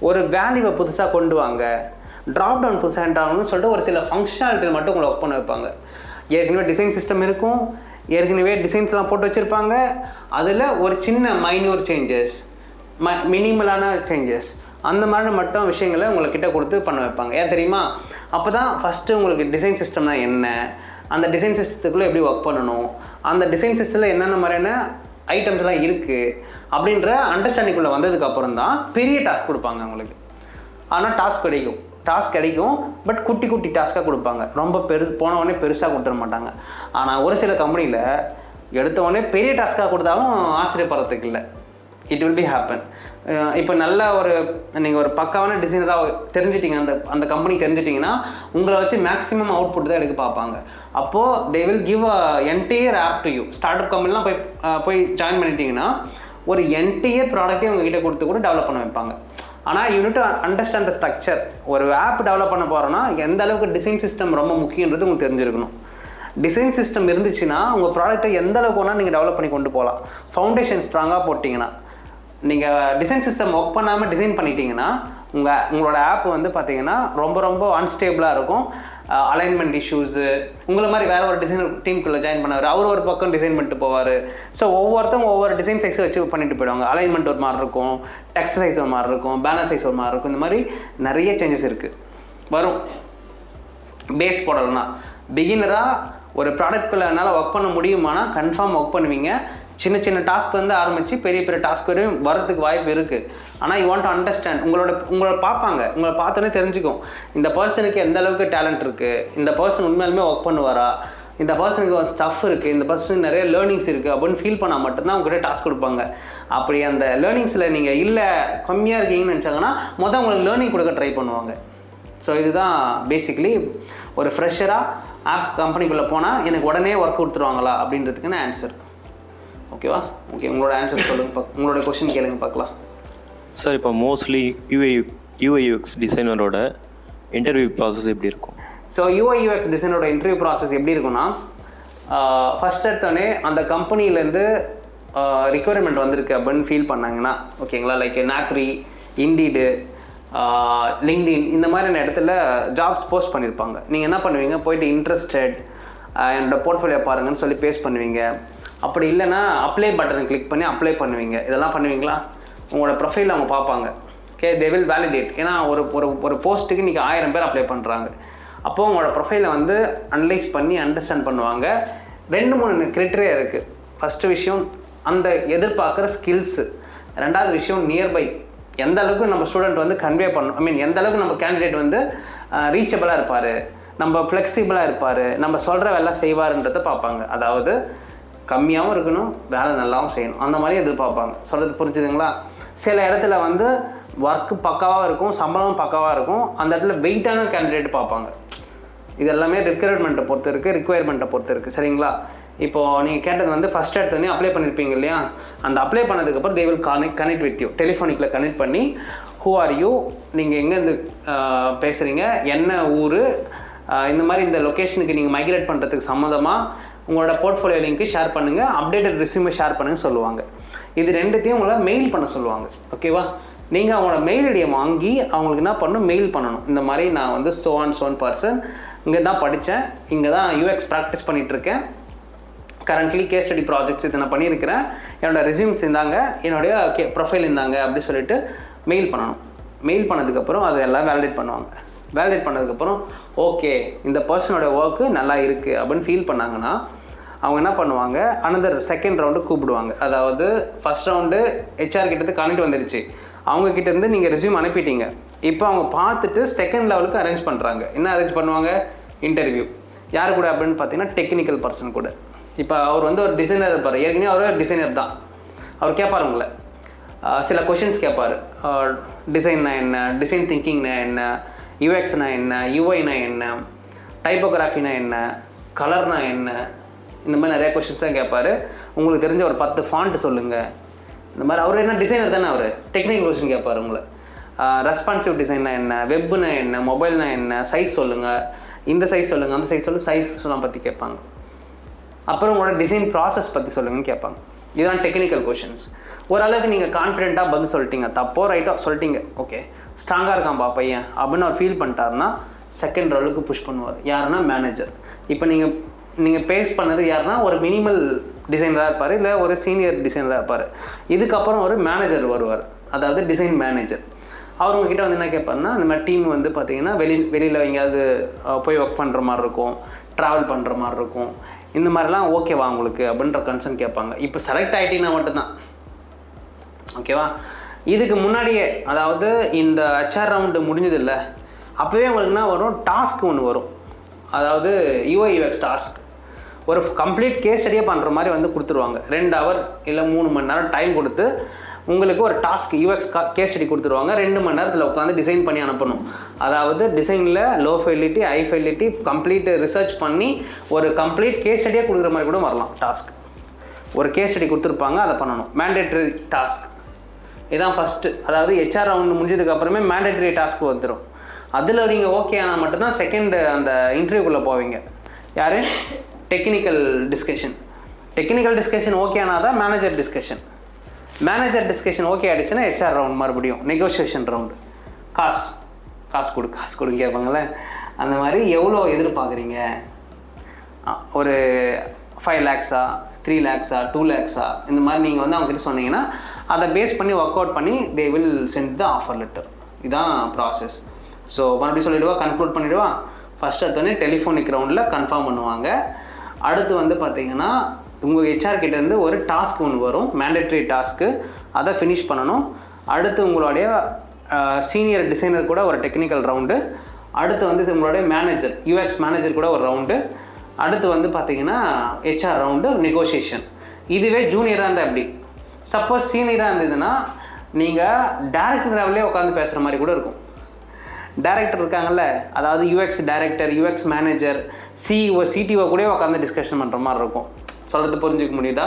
ஒரு வேல்யூவை புதுசாக கொண்டு வாங்க, ட்ராப் டவுன் புதுசாக என்ட்ராகணும்னு சொல்லிட்டு ஒரு சில ஃபங்க்ஷனாலிட்டி மட்டும் உங்களை ஒர்க் பண்ண வைப்பாங்க. ஏற்கனவே டிசைன் சிஸ்டம் இருக்கும், ஏற்கனவே டிசைன்ஸ்லாம் போட்டு வச்சுருப்பாங்க, அதில் ஒரு சின்ன மைன்யூர் சேஞ்சஸ், மினிமலான சேஞ்சஸ், அந்த மாதிரி மட்டும் விஷயங்களை உங்கள்கிட்ட கொடுத்து பண்ண வைப்பாங்க. ஏன் தெரியுமா? அப்போ தான் ஃபஸ்ட்டு உங்களுக்கு டிசைன் சிஸ்டம்னா என்ன, அந்த டிசைன் சிஸ்டத்துக்குள்ளே எப்படி ஒர்க் பண்ணணும், அந்த டிசைன் சிஸ்டத்தில் என்னென்ன மாதிரியான ஐட்டம்ஸ்லாம் இருக்குது அப்படின்ற அண்டர்ஸ்டாண்டிங்குள்ளே வந்ததுக்கப்புறம் தான் பெரிய டாஸ்க் கொடுப்பாங்க அவங்களுக்கு. ஆனால் டாஸ்க் கிடைக்கும் பட் குட்டி குட்டி டாஸ்க்காக கொடுப்பாங்க. ரொம்ப போனவொடனே பெருசாக கொடுத்துட மாட்டாங்க. ஆனால் ஒரு சில கம்பெனியில் எடுத்தவொடனே பெரிய டாஸ்க்காக கொடுத்தாலும் ஆச்சரியப்படுறதுக்கு இல்லை. It will be happen. இப்போ நல்ல நீங்கள் ஒரு பக்காவான டிசைனராக தெரிஞ்சிட்டிங்க, அந்த கம்பெனி தெரிஞ்சிட்டிங்கன்னா உங்களை வச்சு மேக்ஸிமம் அவுட்புட் தான் எடுக்க பார்ப்பாங்க. அப்போது they will give a entire app to you. Start up கம்பெனிலாம் போய் ஜாயின் பண்ணிட்டீங்கன்னா ஒரு என்டையர் ப்ராடக்ட்டே உங்ககிட்ட கொடுத்து கூட டெவலப் பண்ண வைப்பாங்க. ஆனால் you need to understand the structure. ஒரு ஆப் டெவலப் பண்ண போகிறோன்னா எந்த அளவுக்கு டிசைன் சிஸ்டம் ரொம்ப முக்கியன்றது உங்களுக்கு தெரிஞ்சிருக்கணும். டிசைன் சிஸ்டம் இருந்துச்சுன்னா உங்கள் ப்ராடக்ட்டை எந்த அளவுக்கு வேணால் நீங்கள் டெவலப் பண்ணி கொண்டு போகலாம். ஃபவுண்டேஷன் ஸ்ட்ராங்காக போட்டிங்கன்னா, நீங்கள் டிசைன் சிஸ்டம் ஒர்க் பண்ணாமல் டிசைன் பண்ணிட்டீங்கன்னா உங்களோட ஆப் வந்து பார்த்தீங்கன்னா ரொம்ப ரொம்ப அன்ஸ்டேபிளாக இருக்கும். அலைன்மெண்ட் இஷ்யூஸு, உங்களை மாதிரி வேறு ஒரு டிசைனர் டீமுக்குள்ளே ஜாயின் பண்ணார், அவர் ஒரு பக்கம் டிசைன் பண்ணிட்டு போவார். ஸோ ஒவ்வொருத்தவங்க ஒவ்வொரு டிசைன் சைஸை வச்சு பண்ணிட்டு போயிடுவாங்க. அலைன்மெண்ட் ஒரு மாதிரி இருக்கும், டெக்ஸ்ட் சைஸ் ஒரு மாதிரி இருக்கும், பேனர் சைஸ் ஒரு மாதிரி இருக்கும். இந்த மாதிரி நிறைய சேஞ்சஸ் இருக்குது வரும். பேஸ் போடலைன்னா பிகினராக ஒரு ப்ராடக்ட்குள்ளே என்னால் ஒர்க் பண்ண முடியுமானா கன்ஃபார்ம் ஒர்க் பண்ணுவீங்க. சின்ன சின்ன டாஸ்க் வந்து ஆரம்பித்து பெரிய பெரிய டாஸ்க் வரையும் வரதுக்கு வாய்ப்பு இருக்குது. ஆனால் யூ வாண்ட் டு அண்டர்ஸ்டாண்ட். உங்களை பார்ப்பாங்க, உங்களை பார்த்தோன்னே தெரிஞ்சுக்கும் இந்த பர்சனுக்கு எந்த அளவுக்கு டேலண்ட் இருக்குது, இந்த பர்சன் உண்மையாலுமே ஒர்க் பண்ணுவாரா, இந்த பர்சனுக்கு ஒரு ஸ்டஃப் இருக்குது, இந்த பர்சனுக்கு நிறைய லேர்னிங்ஸ் இருக்குது அப்படின்னு ஃபீல் பண்ணால் மட்டும்தான் உங்கள்கிட்ட டாஸ்க் கொடுப்பாங்க. அப்படி அந்த லேர்னிங்ஸில் நீங்கள் இல்லை கம்மியாக இருக்கீங்கன்னு நினச்சாங்கன்னா உங்களுக்கு லேர்னிங் கொடுக்க ட்ரை பண்ணுவாங்க. ஸோ இதுதான் பேசிக்லி ஒரு ஃப்ரெஷராக ஆப் கம்பெனிக்குள்ளே போனால் எனக்கு உடனே ஒர்க் கொடுத்துருவாங்களா அப்படின்றதுக்குன்னு ஆன்சர். ஓகேவா? ஓகே, உங்களோட ஆன்சர் சொல்லுங்கள். உங்களோட கொஸ்டின் கேளுங்க பார்க்கலாம். சார், இப்போ மோஸ்ட்லி UI/UX டிசைனரோட இன்டர்வியூ ப்ராசஸ் எப்படி இருக்கும்? ஸோ UI/UX டிசைனரோட இன்டர்வியூ ப்ராசஸ் எப்படி இருக்குன்னா, ஃபஸ்ட் எடுத்தோடனே அந்த கம்பெனிலேருந்து ரிக்வயர்மெண்ட் வந்திருக்கு அப்படின்னு ஃபீல் பண்ணாங்கன்னா, ஓகேங்களா, லைக் நாக்ரி, இண்டீடு, லிங்க்டின் இந்த மாதிரியான இடத்துல ஜாப்ஸ் போஸ்ட் பண்ணியிருப்பாங்க. நீங்கள் என்ன பண்ணுவீங்க, போய்ட்டு இன்ட்ரெஸ்டட் என்னோட போர்ட்ஃபோலியோ பாருங்கன்னு சொல்லி பேஸ்ட் பண்ணுவீங்க. அப்படி இல்லைன்னா அப்ளை பட்டனை கிளிக் பண்ணி அப்ளை பண்ணுவீங்க. இதெல்லாம் பண்ணுவீங்களா? உங்களோட ப்ரொஃபைல் அவங்க பார்ப்பாங்க. Okay, they will validate. ஏன்னா ஒரு போஸ்ட்டுக்கு நீங்கள் 1000 பேர் அப்ளை பண்ணுறாங்க. அப்போது உங்களோட ப்ரொஃபைலை வந்து அனலைஸ் பண்ணி அண்டர்ஸ்டாண்ட் பண்ணுவாங்க. 2-3 கிரைட்டீரியா இருக்குது. ஃபஸ்ட்டு விஷயம் அந்த எதிர்பார்க்குற ஸ்கில்ஸு. ரெண்டாவது விஷயம் நியர்பை, எந்த அளவுக்கு நம்ம ஸ்டூடெண்ட் வந்து கன்வே பண்ணணும், எந்த அளவுக்கு நம்ம கேண்டிடேட் வந்து ரீச்சபிளாக இருப்பார், நம்ம ஃப்ளெக்சிபிளாக இருப்பார், நம்ம சொல்கிற வேலை செய்வார்ன்றதை பார்ப்பாங்க. அதாவது கம்மியாகவும் இருக்கணும், வேலை நல்லாவும் செய்யணும், அந்த மாதிரி எதிர்பார்ப்பாங்க. சொல்கிறது புரிஞ்சுதுங்களா? சில இடத்துல வந்து ஒர்க்கு பக்காவாக இருக்கும், சம்பளமும் பக்காவாக இருக்கும், அந்த இடத்துல வெயிட்டான கேண்டிடேட் பார்ப்பாங்க. இது எல்லாமே ரிக்வயர்மெண்ட்டை பொறுத்து இருக்குது. சரிங்களா? இப்போது நீங்கள் கேட்டது வந்து ஃபஸ்ட் எடுத்தோடனே அப்ளை பண்ணியிருப்பீங்க இல்லையா, அந்த அப்ளை பண்ணதுக்கப்புறம் they will connect with you. டெலிஃபோனிக்கில் கனெக்ட் பண்ணி ஹூ ஆர் யூ, நீங்கள் எங்கேருந்து பேசுகிறீங்க, என்ன ஊர், இந்த மாதிரி இந்த லொக்கேஷனுக்கு நீங்கள் மைக்ரேட் பண்ணுறதுக்கு சம்மந்தமாக உங்களோட போர்ட்ஃபோலியோ லிங்க்கு ஷேர் பண்ணுங்கள், அப்டேட்டட் ரெஸ்யூமே ஷேர் பண்ணுங்க சொல்லுவாங்க. இது ரெண்டுத்தையும் உங்களை மெயில் பண்ண சொல்லுவாங்க. ஓகேவா? நீங்கள் அவங்களோட மெயில் ஐடியை வாங்கி அவங்களுக்கு என்ன பண்ணணும், மெயில் பண்ணணும். இந்த மாதிரி நான் வந்து சோன் பர்சன் இங்கே தான் படித்தேன், இங்கே தான் UX ப்ராக்டிஸ் பண்ணிகிட்ருக்கேன், கரண்ட்லி கேஸ் ஸ்டடி ப்ராஜெக்ட்ஸ் இதை நான் பண்ணியிருக்கிறேன், என்னோடய ரெஸ்யூம்ஸ் இருந்தாங்க, என்னுடைய ப்ரொஃபைல் இருந்தாங்க அப்படி சொல்லிட்டு மெயில் பண்ணணும். மெயில் பண்ணதுக்கப்புறம் அது எல்லாம் வேலிடேட் பண்ணுவாங்க. வேலிடேட் பண்ணதுக்கப்புறம் ஓகே இந்த பர்சனோட ஒர்க்கு நல்லா இருக்குது அப்படின்னு ஃபீல் பண்ணாங்கன்னா அவங்க என்ன பண்ணுவாங்க, அனதர் செகண்ட் ரவுண்டு கூப்பிடுவாங்க. அதாவது ஃபஸ்ட் ரவுண்டு HR கிட்டேருந்து கனெக்ட் வந்துடுச்சு, அவங்கக்கிட்டேருந்து நீங்கள் ரெஸ்யூம் அனுப்பிட்டீங்க. இப்போ அவங்க பார்த்துட்டு செகண்ட் லெவலுக்கு அரேஞ்ச் பண்ணுறாங்க. என்ன அரேஞ்ச் பண்ணுவாங்க, இன்டர்வியூ. யார் கூட அப்படின்னு பார்த்தீங்கன்னா டெக்னிக்கல் பர்சன் கூட. இப்போ அவர் வந்து ஒரு டிசைனர் இருப்பார், ஏற்கனவே அவர் ஒரு டிசைனர் தான். அவர் கேட்பார் உங்களை சில கொஷின்ஸ் கேட்பார். டிசைன்னா என்ன, டிசைன் திங்கிங்னா என்ன, UXனா என்ன, UIனா என்ன, டைப்போகிராஃபினா என்ன, கலர்னா என்ன, இந்த மாதிரி நிறைய கொஷின்ஸ் தான் கேட்பார். உங்களுக்கு தெரிஞ்ச ஒரு 10 ஃபாண்ட் சொல்லுங்கள், இந்த மாதிரி. அவர் என்ன டிசைனர் தானே, அவர் டெக்னிக்கல் கொஷின் கேட்பார் உங்களை. ரெஸ்பான்சிவ் டிசைன்னா என்ன, வெப்னா என்ன, மொபைல்னா என்ன, சைஸ் சொல்லுங்கள், இந்த சைஸ் சொல்லுங்கள், அந்த சைஸ் சொல்லுங்கள், சைஸ்லாம் பற்றி கேட்பாங்க. அப்புறம் உங்களோட டிசைன் ப்ராசஸ் பற்றி சொல்லுங்கன்னு கேட்பாங்க. இதெல்லாம் டெக்னிக்கல் கொஷின்ஸ். ஓரளவுக்கு நீங்கள் கான்ஃபிடென்ட்டாக பதில் சொல்லிட்டீங்க, தப்போ ரைட்டோ சொல்லிட்டீங்க, ஓகே ஸ்ட்ராங்காக இருக்கான்பா பையன் அப்படின்னு அவர் ஃபீல் பண்ணிட்டாருன்னா செகண்ட் ரவுண்டுக்கு புஷ் பண்ணுவார். யாருன்னா மேனேஜர். இப்போ நீங்கள் பேஸ் பண்ணது யாருன்னா ஒரு மினிமல் டிசைனராக இருப்பார், இல்லை ஒரு சீனியர் டிசைனராக இருப்பார். இதுக்கப்புறம் ஒரு மேனேஜர் வருவார், அதாவது டிசைன் மேனேஜர். அவர் உங்ககிட்ட வந்து என்ன கேட்பாருன்னா, இந்த மாதிரி டீம் வந்து பார்த்தீங்கன்னா வெளியில் எங்கேயாவது போய் ஒர்க் பண்ணுற மாதிரி இருக்கும், ட்ராவல் பண்ணுற மாதிரி இருக்கும், இந்த மாதிரிலாம் ஓகேவா உங்களுக்கு அப்படின்ற கன்சர்ன் கேட்பாங்க. இப்போ செலக்ட் ஆகிட்டீங்கன்னா மட்டும்தான் ஓகேவா. இதுக்கு முன்னாடியே அதாவது இந்த HR ரவுண்டு முடிஞ்சதில்ல, அப்போவே உங்களுக்கு என்ன வரும், டாஸ்க் ஒன்று வரும். அதாவது UI UX டாஸ்க் ஒரு கம்ப்ளீட் கேஸ் ஸ்டடியே பண்ணுற மாதிரி வந்து கொடுத்துருவாங்க. 2 ஹவர் இல்லை 3 மணி நேரம் டைம் கொடுத்து உங்களுக்கு ஒரு டாஸ்க் UX கேஸ் ஸ்டடி கொடுத்துருவாங்க. 2 மணி நேரத்தில் உட்காந்து டிசைன் பண்ணி அனுப்பணும். அதாவது டிசைனில் லோ ஃபைலிட்டி ஹை ஃபைலிட்டி கம்ப்ளீட் ரிசர்ச் பண்ணி ஒரு கம்ப்ளீட் கேஸ் ஸ்டடியாக கொடுக்குற மாதிரி கூட வரலாம். டாஸ்க் ஒரு கேஸ் ஸ்டடி கொடுத்துருப்பாங்க, அதை பண்ணணும். மேண்டேட்ரி டாஸ்க் இதான் ஃபஸ்ட்டு. அதாவது HR ரவுண்டு முடிஞ்சதுக்கப்புறமே மேண்டேட்ரி டாஸ்க் வந்துடும். அதில் நீங்கள் ஓகே ஆனால் மட்டும்தான் செகண்ட் அந்த இன்டர்வியூக்குள்ளே போவீங்க. யார்? டெக்னிக்கல் டிஸ்கஷன் ஓகே ஆனால் தான் மேனேஜர் டிஸ்கஷன் ஓகே ஆகிடுச்சுன்னா HR ரவுண்ட் மறுபடியும் நெகோஷியேஷன் ரவுண்டு. காசு கொடுங்க கேட்பாங்களே, அந்த மாதிரி எவ்வளோ எதிர்பார்க்குறீங்க, ஒரு 5 lakhs 3 lakhs 2 lakhs இந்த மாதிரி நீங்கள் வந்து அவங்ககிட்ட சொன்னீங்கன்னா அதை பேஸ் பண்ணி ஒர்க் அவுட் பண்ணி they will send the offer letter. இதுதான் ப்ராசஸ். ஸோ மறுபடியும் சொல்லிவிடுவா, கன்க்ளூட் பண்ணிவிடுவா. ஃபஸ்ட் எடுத்தோடனே டெலிஃபோனிக் ரவுண்டில் கன்ஃபார்ம் பண்ணுவாங்க. அடுத்து வந்து பார்த்தீங்கன்னா உங்கள் HR கிட்டேருந்து ஒரு டாஸ்க் ஒன்று வரும், மேண்டேட்ரி டாஸ்க்கு, அதை ஃபினிஷ் பண்ணணும். அடுத்து உங்களுடைய சீனியர் டிசைனர் கூட ஒரு டெக்னிக்கல் ரவுண்டு. அடுத்து வந்து உங்களுடைய மேனேஜர் UX மேனேஜர் கூட ஒரு ரவுண்டு. அடுத்து வந்து பார்த்தீங்கன்னா HR ரவுண்டு நெகோஷியேஷன். இதுவே ஜூனியராக இருந்தால் எப்படி, சப்போஸ் சீனியராக இருந்ததுன்னா நீங்கள் டேரக்டர் லெவலே உட்காந்து பேசுகிற மாதிரி கூட இருக்கும். டைரக்டர் இருக்காங்கல்ல, அதாவது UX director, UX manager, CEO CTO கூட உட்காந்து டிஸ்கஷன் பண்ணுற மாதிரி இருக்கும். சொல்கிறது புரிஞ்சுக்க முடியுதா?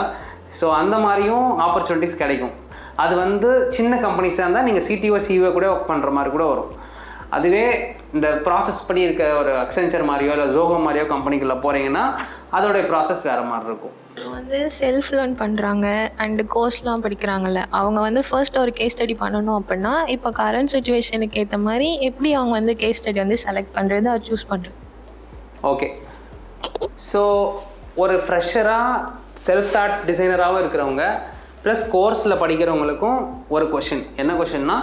ஸோ அந்த மாதிரியும் ஆப்பர்ச்சுனிட்டிஸ் கிடைக்கும். அது வந்து சின்ன கம்பெனிஸாக இருந்தால் நீங்கள் CTO CEO கூட ஒர்க் பண்ணுற மாதிரி கூட வரும். அதுவே இந்த ப்ராசஸ் படி இருக்க ஒரு அக்சென்ச்சர் மாதிரியோ இல்லை ஜோகோ மாதிரியோ கம்பெனிக்குள்ளே போகிறீங்கன்னா அதோடைய ப்ராசஸ் வேறு மாதிரி இருக்கும். வந்து செல்ஃப் லேர்ன் பண்ணுறாங்க அண்டு கோர்ஸ்லாம் படிக்கிறாங்கல்ல, அவங்க வந்து ஃபர்ஸ்ட் ஒரு கேஸ் ஸ்டடி பண்ணணும் அப்படின்னா இப்போ கரண்ட் சுச்சுவேஷனுக்கு ஏற்ற மாதிரி எப்படி அவங்க வந்து கேஸ் ஸ்டடி வந்து செலக்ட் பண்ணுறது, அதை சூஸ் பண்ணுறது? ஓகே, ஸோ ஒரு ஃப்ரெஷராக செல்ஃப் தாட் டிசைனராகவும் இருக்கிறவங்க ப்ளஸ் கோர்ஸில் படிக்கிறவங்களுக்கும் ஒரு கொஷின். என்ன கொஷின்னா,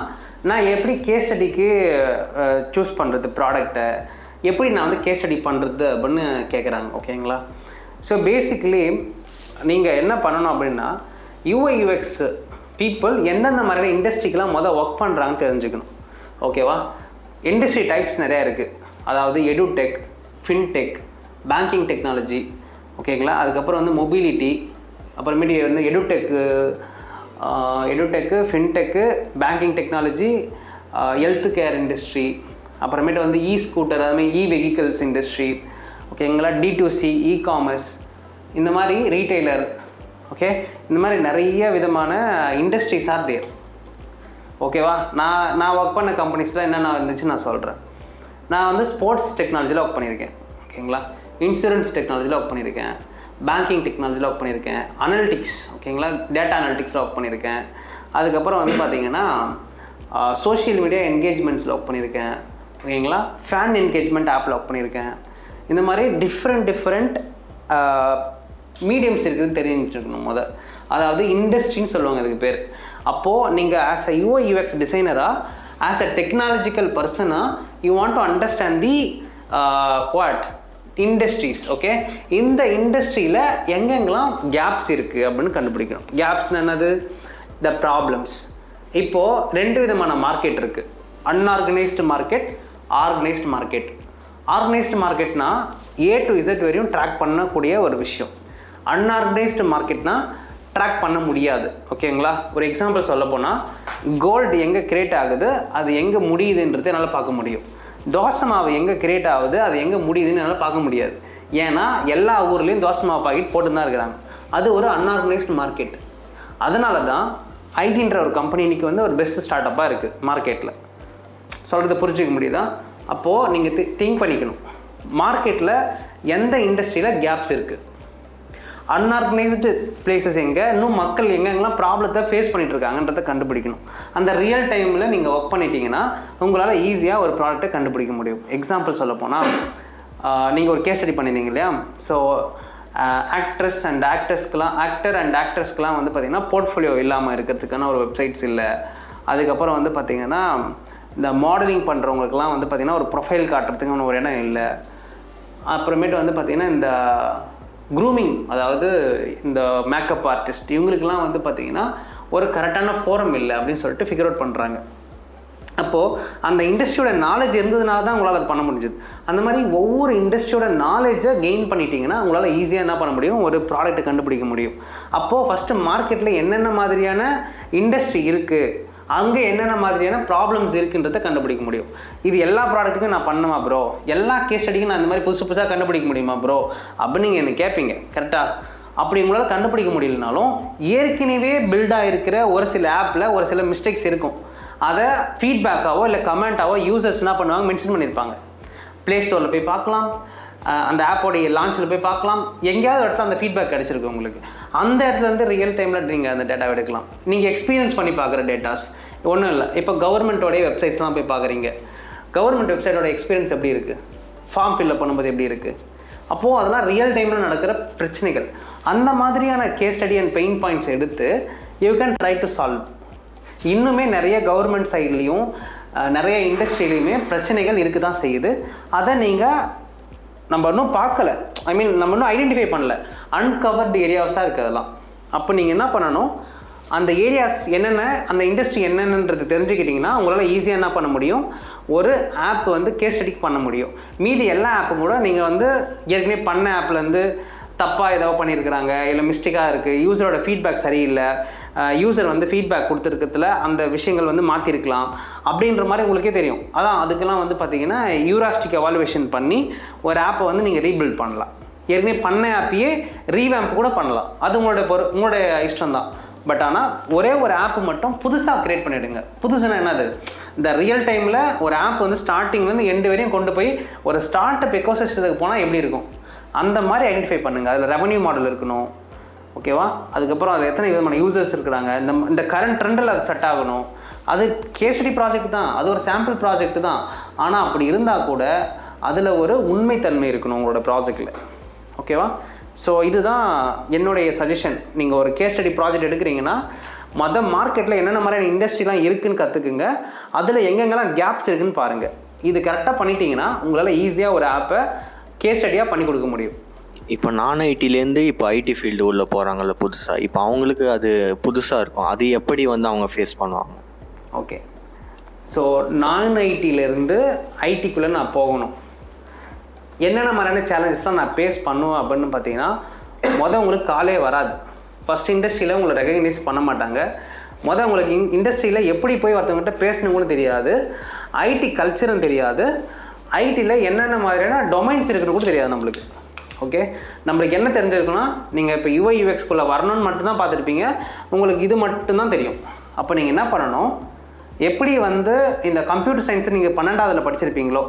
நான் எப்படி கேஸ் ஸ்டடிக்கு சூஸ் பண்ணுறது, ப்ராடக்டை எப்படி நான் வந்து கேஸ் ஸ்டடி பண்ணுறது அப்படின்னு கேட்குறாங்க. ஓகேங்களா? ஸோ பேசிக்கலி நீங்கள் என்ன பண்ணணும் அப்படின்னா UI UX பீப்புள் எந்தெந்த மாதிரியான இண்டஸ்ட்ரிக்கெலாம் ஒர்க் பண்ணுறாங்கன்னு தெரிஞ்சுக்கணும். ஓகேவா? இண்டஸ்ட்ரி டைப்ஸ் நிறையா இருக்குது. அதாவது எடுடெக், ஃபின்டெக், பேங்கிங் டெக்னாலஜி. ஓகேங்களா? அதுக்கப்புறம் வந்து மொபிலிட்டி, அப்புறமேட்டு வந்து edtech, fintech, banking technology, health care industry, அப்புறமேட்டு வந்து ஸ்கூட்டர், அதுமாதிரி வெஹிக்கிள்ஸ் இண்டஸ்ட்ரி. ஓகேங்களா? D2C, காமர்ஸ், இந்த மாதிரி ரீட்டெய்லர். ஓகே, இந்த மாதிரி நிறைய விதமான இண்டஸ்ட்ரீஸ் ஆர் தேர். ஓகேவா? நான் ஒர்க் பண்ண கம்பெனிஸில் என்னென்ன இருந்துச்சு நான் சொல்கிறேன். நான் வந்து ஸ்போர்ட்ஸ் டெக்னாலஜியில் ஒர்க் பண்ணியிருக்கேன். ஓகேங்களா? இன்சூரன்ஸ் டெக்னாலஜியில் ஒர்க் பண்ணியிருக்கேன், பேங்கிங் டெக்னாலஜியில் ஒர்க் பண்ணியிருக்கேன், அனலிட்டிக்ஸ், ஓகேங்களா, டேட்டா அனலிட்டிக்ஸில் ஒர்க் பண்ணியிருக்கேன். அதுக்கப்புறம் வந்து பார்த்திங்கன்னா சோஷியல் மீடியா என்கேஜ்மெண்ட்ஸில் ஒர்க் பண்ணியிருக்கேன். ஓகேங்களா? ஃபேன் என்கேஜ்மெண்ட் ஆப்பில் ஒர்க் பண்ணியிருக்கேன். இந்த மாதிரி டிஃப்ரெண்ட் மீடியம்ஸ் இருக்குதுன்னு தெரிஞ்சுருக்கணும் அதாவது இண்டஸ்ட்ரின்னு சொல்லுவாங்க அதுக்கு பேர். அப்போது நீங்கள் ஆஸ் அ UI UX டிசைனராக, ஆஸ் அ டெக்னாலஜிக்கல் பர்சனாக, you want to understand the industries. Okay, இந்த இண்டஸ்ட்ரியில் எங்கெங்கெல்லாம் கேப்ஸ் இருக்குது அப்படின்னு கண்டுபிடிக்கணும். கேப்ஸ்னு என்னது? The problems. இப்போது 2 விதமான மார்க்கெட் இருக்குது. Unorganised market, organised market. Organised மார்க்கெட்னா A to Z வரையும் ட்ராக் பண்ணக்கூடிய ஒரு விஷயம். அன்ஆர்கனைஸ்டு மார்க்கெட்னா ட்ராக் பண்ண முடியாது. ஓகேங்களா? ஒரு எக்ஸாம்பிள் சொல்ல போனால், கோல்டு எங்கே கிரியேட் ஆகுது, அது எங்கே முடியுதுன்றது என்னால் பார்க்க முடியும். தோசை மாவு எங்கே கிரியேட் ஆகுது, அது எங்கே முடியுதுன்னு என்னால் பார்க்க முடியாது. ஏன்னா எல்லா ஊர்லேயும் தோசை மாவு பாக்கெட் போட்டு தான் இருக்கிறாங்க. அது ஒரு அன்ஆர்கனைஸ்டு மார்க்கெட். அதனால தான் ஐடின்ற ஒரு கம்பெனி இன்றைக்கி வந்து ஒரு பெஸ்ட் ஸ்டார்ட் அப்பாக இருக்குது மார்க்கெட்டில். சொல்கிறது புரிஞ்சிக்க முடியுதா? அப்போது நீங்கள் திங்க் பண்ணிக்கணும், மார்க்கெட்டில் எந்த இண்டஸ்ட்ரியில் கேப்ஸ் இருக்குது, அன்ஆர்கனைஸ்டு பிளேசஸ் எங்கே, இன்னும் மக்கள் எங்கெங்கெல்லாம் ப்ராப்ளத்தை ஃபேஸ் பண்ணிகிட்ருக்காங்கன்றதை கண்டுபிடிக்கணும். அந்த ரியல் டைமில் நீங்கள் ஒர்க் பண்ணிட்டீங்கன்னா உங்களால் ஈஸியாக ஒரு ப்ராடக்ட்டை கண்டுபிடிக்க முடியும். எக்ஸாம்பிள் சொல்ல போனால், நீங்கள் ஒரு கேஸ் ஸ்டடி பண்ணியிருந்தீங்க இல்லையா? ஸோ ஆக்டர் அண்ட் ஆக்டர்ஸ்க்கெலாம் வந்து பார்த்திங்கன்னா போர்ட்ஃபோலியோ இல்லாமல் இருக்கிறதுக்கான ஒரு வெப்சைட்ஸ் இல்லை. அதுக்கப்புறம் வந்து பார்த்திங்கன்னா இந்த மாடலிங் பண்ணுறவங்களுக்குலாம் வந்து பார்த்திங்கன்னா ஒரு ப்ரொஃபைல் காட்டுறதுக்கான ஒரு இடம் இல்லை. அப்புறமேட்டு வந்து பார்த்திங்கன்னா இந்த க்ரூமிங், அதாவது இந்த மேக்கப் ஆர்டிஸ்ட் இவங்களுக்கெல்லாம் வந்து பார்த்திங்கன்னா ஒரு கரெக்டான ஃபோரம் இல்லை அப்படின்னு சொல்லிட்டு ஃபிகர் அவுட் பண்ணுறாங்க. அப்போது அந்த இண்டஸ்ட்ரியோட நாலேஜ் இருந்ததுனால தான் உங்களால் அது பண்ண முடிஞ்சுது. அந்த மாதிரி ஒவ்வொரு இண்டஸ்ட்ரியோட நாலேஜை கெயின் பண்ணிட்டீங்கன்னா உங்களால் ஈஸியாக என்ன பண்ண முடியும், ஒரு ப்ராடக்ட்டை கண்டுபிடிக்க முடியும். அப்போது ஃபஸ்ட்டு மார்க்கெட்டில் என்னென்ன மாதிரியான இண்டஸ்ட்ரி இருக்குது, அங்கே என்னென்ன மாதிரியான ப்ராப்ளம்ஸ் இருக்குன்றதை கண்டுபிடிக்க முடியும். இது எல்லா ப்ராடக்ட்டுக்கும் நான் பண்ணுமா ப்ரோ, எல்லா கேஸ் ஸ்டடிக்கும் நான் இந்த மாதிரி புதுசு புதுசாக கண்டுபிடிக்க முடியுமா ப்ரோ அப்படின்னு நீங்கள் என்ன கேட்பீங்க. கரெக்டாக? அப்படி உங்களால் கண்டுபிடிக்க முடியலனாலும் ஏற்கனவே பில்டாக இருக்கிற ஒரு சில ஆப்பில் ஒரு சில மிஸ்டேக்ஸ் இருக்கும். அதை ஃபீட்பேக்காவோ இல்லை கமெண்ட்டாவோ யூசர்ஸ் என்ன பண்ணுவாங்க, மென்ஷன் பண்ணியிருப்பாங்க. ப்ளே ஸ்டோரில் போய் பார்க்கலாம், அந்த ஆப்போடைய லான்ச்சில் போய் பார்க்கலாம், எங்கேயாவது இடத்துல அந்த ஃபீட்பேக் கிடச்சிருக்கு உங்களுக்கு. அந்த இடத்துல இருந்து ரியல் டைமில் நீங்கள் அந்த டேட்டாவை எடுக்கலாம். நீங்கள் எக்ஸ்பீரியன்ஸ் பண்ணி பார்க்குற டேட்டாஸ் ஒன்றும் இல்லை. இப்போ கவர்மெண்ட்டோடைய வெப்சைட்ஸ்லாம் போய் பார்க்குறீங்க, கவர்மெண்ட் வெப்சைட்டோட எக்ஸ்பீரியன்ஸ் எப்படி இருக்குது, ஃபார்ம் ஃபில்அப் பண்ணும்போது எப்படி இருக்குது, அப்போது அதெல்லாம் ரியல் டைமில் நடக்கிற பிரச்சனைகள். அந்த மாதிரியான case study and pain points எடுத்து you can try to solve. இன்னுமே நிறைய கவர்மெண்ட் சைட்லேயும் நிறைய இண்டஸ்ட்ரியிலையுமே பிரச்சனைகள் இருக்க தான் செய்யுது. அதை நீங்கள் நம்ம இன்னும் பார்க்கல, நம்ம இன்னும் ஐடென்டிஃபை பண்ணல, அன்கவர்டு ஏரியாஸாக இருக்குது அதெல்லாம். அப்போ நீங்கள் என்ன பண்ணணும், அந்த ஏரியாஸ் என்னென்ன, அந்த இண்டஸ்ட்ரி என்னென்னன்றது தெரிஞ்சுக்கிட்டிங்கன்னா உங்களால் ஈஸியாக என்ன பண்ண முடியும், ஒரு ஆப் வந்து கேஸ் ஸ்டடிக்கு பண்ண முடியும். மீதி எல்லா ஆப்பும் கூட நீங்கள் வந்து ஏற்கனவே பண்ண ஆப்லேருந்து தப்பாக ஏதாவது பண்ணியிருக்கிறாங்க, இல்லை மிஸ்டேக்காக இருக்குது, யூசரோட ஃபீட்பேக் சரியில்லை, யூசர் வந்து ஃபீட்பேக் கொடுத்துருக்கிறதுல அந்த விஷயங்கள் வந்து மாற்றிருக்கலாம் அப்படின்ற மாதிரி உங்களுக்கே தெரியும். அதான் அதுக்கெல்லாம் வந்து பார்த்திங்கன்னா யூராஸ்டிக் எவாலுவேஷன் பண்ணி ஒரு ஆப்பை வந்து நீங்கள் ரீபில்ட் பண்ணலாம். ஏற்கனவே பண்ண ஆப்பையே ரீவேம்ப் கூட பண்ணலாம். அது உங்களுடைய இஷ்டம் தான். பட் ஆனால் ஒரே ஒரு ஆப்பு மட்டும் புதுசாக க்ரியேட் பண்ணிவிடுங்க. புதுசுன்னா என்னது, இந்த ரியல் டைமில் ஒரு ஆப் வந்து ஸ்டார்டிங்லேருந்து எண்டு வரையும் கொண்டு போய் ஒரு ஸ்டார்ட் அப் எக்கோசிஸ்டத்துக்கு போனால் எப்படி இருக்கும் அந்த மாதிரி ஐடென்டிஃபை பண்ணுங்கள். அதில் ரெவன்யூ மாடல் இருக்கணும், ஓகேவா? அதுக்கப்புறம் அதில் எத்தனை விதமான யூசர்ஸ் இருக்கிறாங்க, இந்த கரண்ட் ட்ரெண்டில் அது செட் ஆகணும். அது கேஸ் ஸ்டடி ப்ராஜெக்ட் தான், அது ஒரு சாம்பிள் ப்ராஜெக்ட் தான். ஆனால் அப்படி இருந்தால் கூட அதில் ஒரு உண்மைத்தன்மை இருக்கணும் உங்களோட ப்ராஜெக்டில், ஓகேவா? ஸோ இதுதான் என்னுடைய சஜஷன். நீங்கள் ஒரு கேஸ் ஸ்டடி ப்ராஜெக்ட் எடுக்கிறீங்கன்னா மார்க்கெட்டில் என்னென்ன மாதிரியான இண்டஸ்ட்ரிலாம் இருக்குதுன்னு கற்றுக்குங்க. அதில் எங்கெங்கெல்லாம் கேப்ஸ் இருக்குதுன்னு பாருங்கள். இது கரெக்டாக பண்ணிட்டீங்கன்னா உங்களால் ஈஸியாக ஒரு ஆப்பை கேஸ் ஸ்டடியாக பண்ணி கொடுக்க முடியும். இப்போ நான் ஐடிலேருந்து இப்போ ஐடி ஃபீல்டு உள்ளே போகிறாங்கல்ல புதுசாக, இப்போ அவங்களுக்கு அது புதுசாக இருக்கும், அது எப்படி வந்து அவங்க ஃபேஸ் பண்ணுவாங்க? ஓகே, ஸோ நான் ஐடியிலேருந்து ஐடிக்குள்ளே நான் போகணும், என்னென்ன மாதிரியான சேலஞ்சஸ்லாம் நான் ஃபேஸ் பண்ணுவேன் அப்படின்னு பார்த்தீங்கன்னா, உங்களுக்கு காலே வராது. ஃபஸ்ட் இண்டஸ்ட்ரியில் உங்களை ரெகக்னைஸ் பண்ண மாட்டாங்க. உங்களுக்கு இண்டஸ்ட்ரியில் எப்படி போய் ஒருத்தவங்ககிட்ட பேசணும் கூட தெரியாது, ஐடி கல்ச்சரும் தெரியாது, ஐடியில் என்னென்ன மாதிரியான டொமைன்ஸ் இருக்குன்னு கூட தெரியாது நம்மளுக்கு. ஓகே, நம்மளுக்கு என்ன தெரிஞ்சிருக்குன்னா, நீங்கள் இப்போ UI UXக்குள்ளே வரணும்னு மட்டும்தான் பார்த்துருப்பீங்க, உங்களுக்கு இது மட்டும்தான் தெரியும். அப்போ நீங்கள் என்ன பண்ணணும், எப்படி வந்து இந்த கம்ப்யூட்டர் சயின்ஸை நீங்கள் 12ஆவதுல படிச்சிருப்பீங்களோ,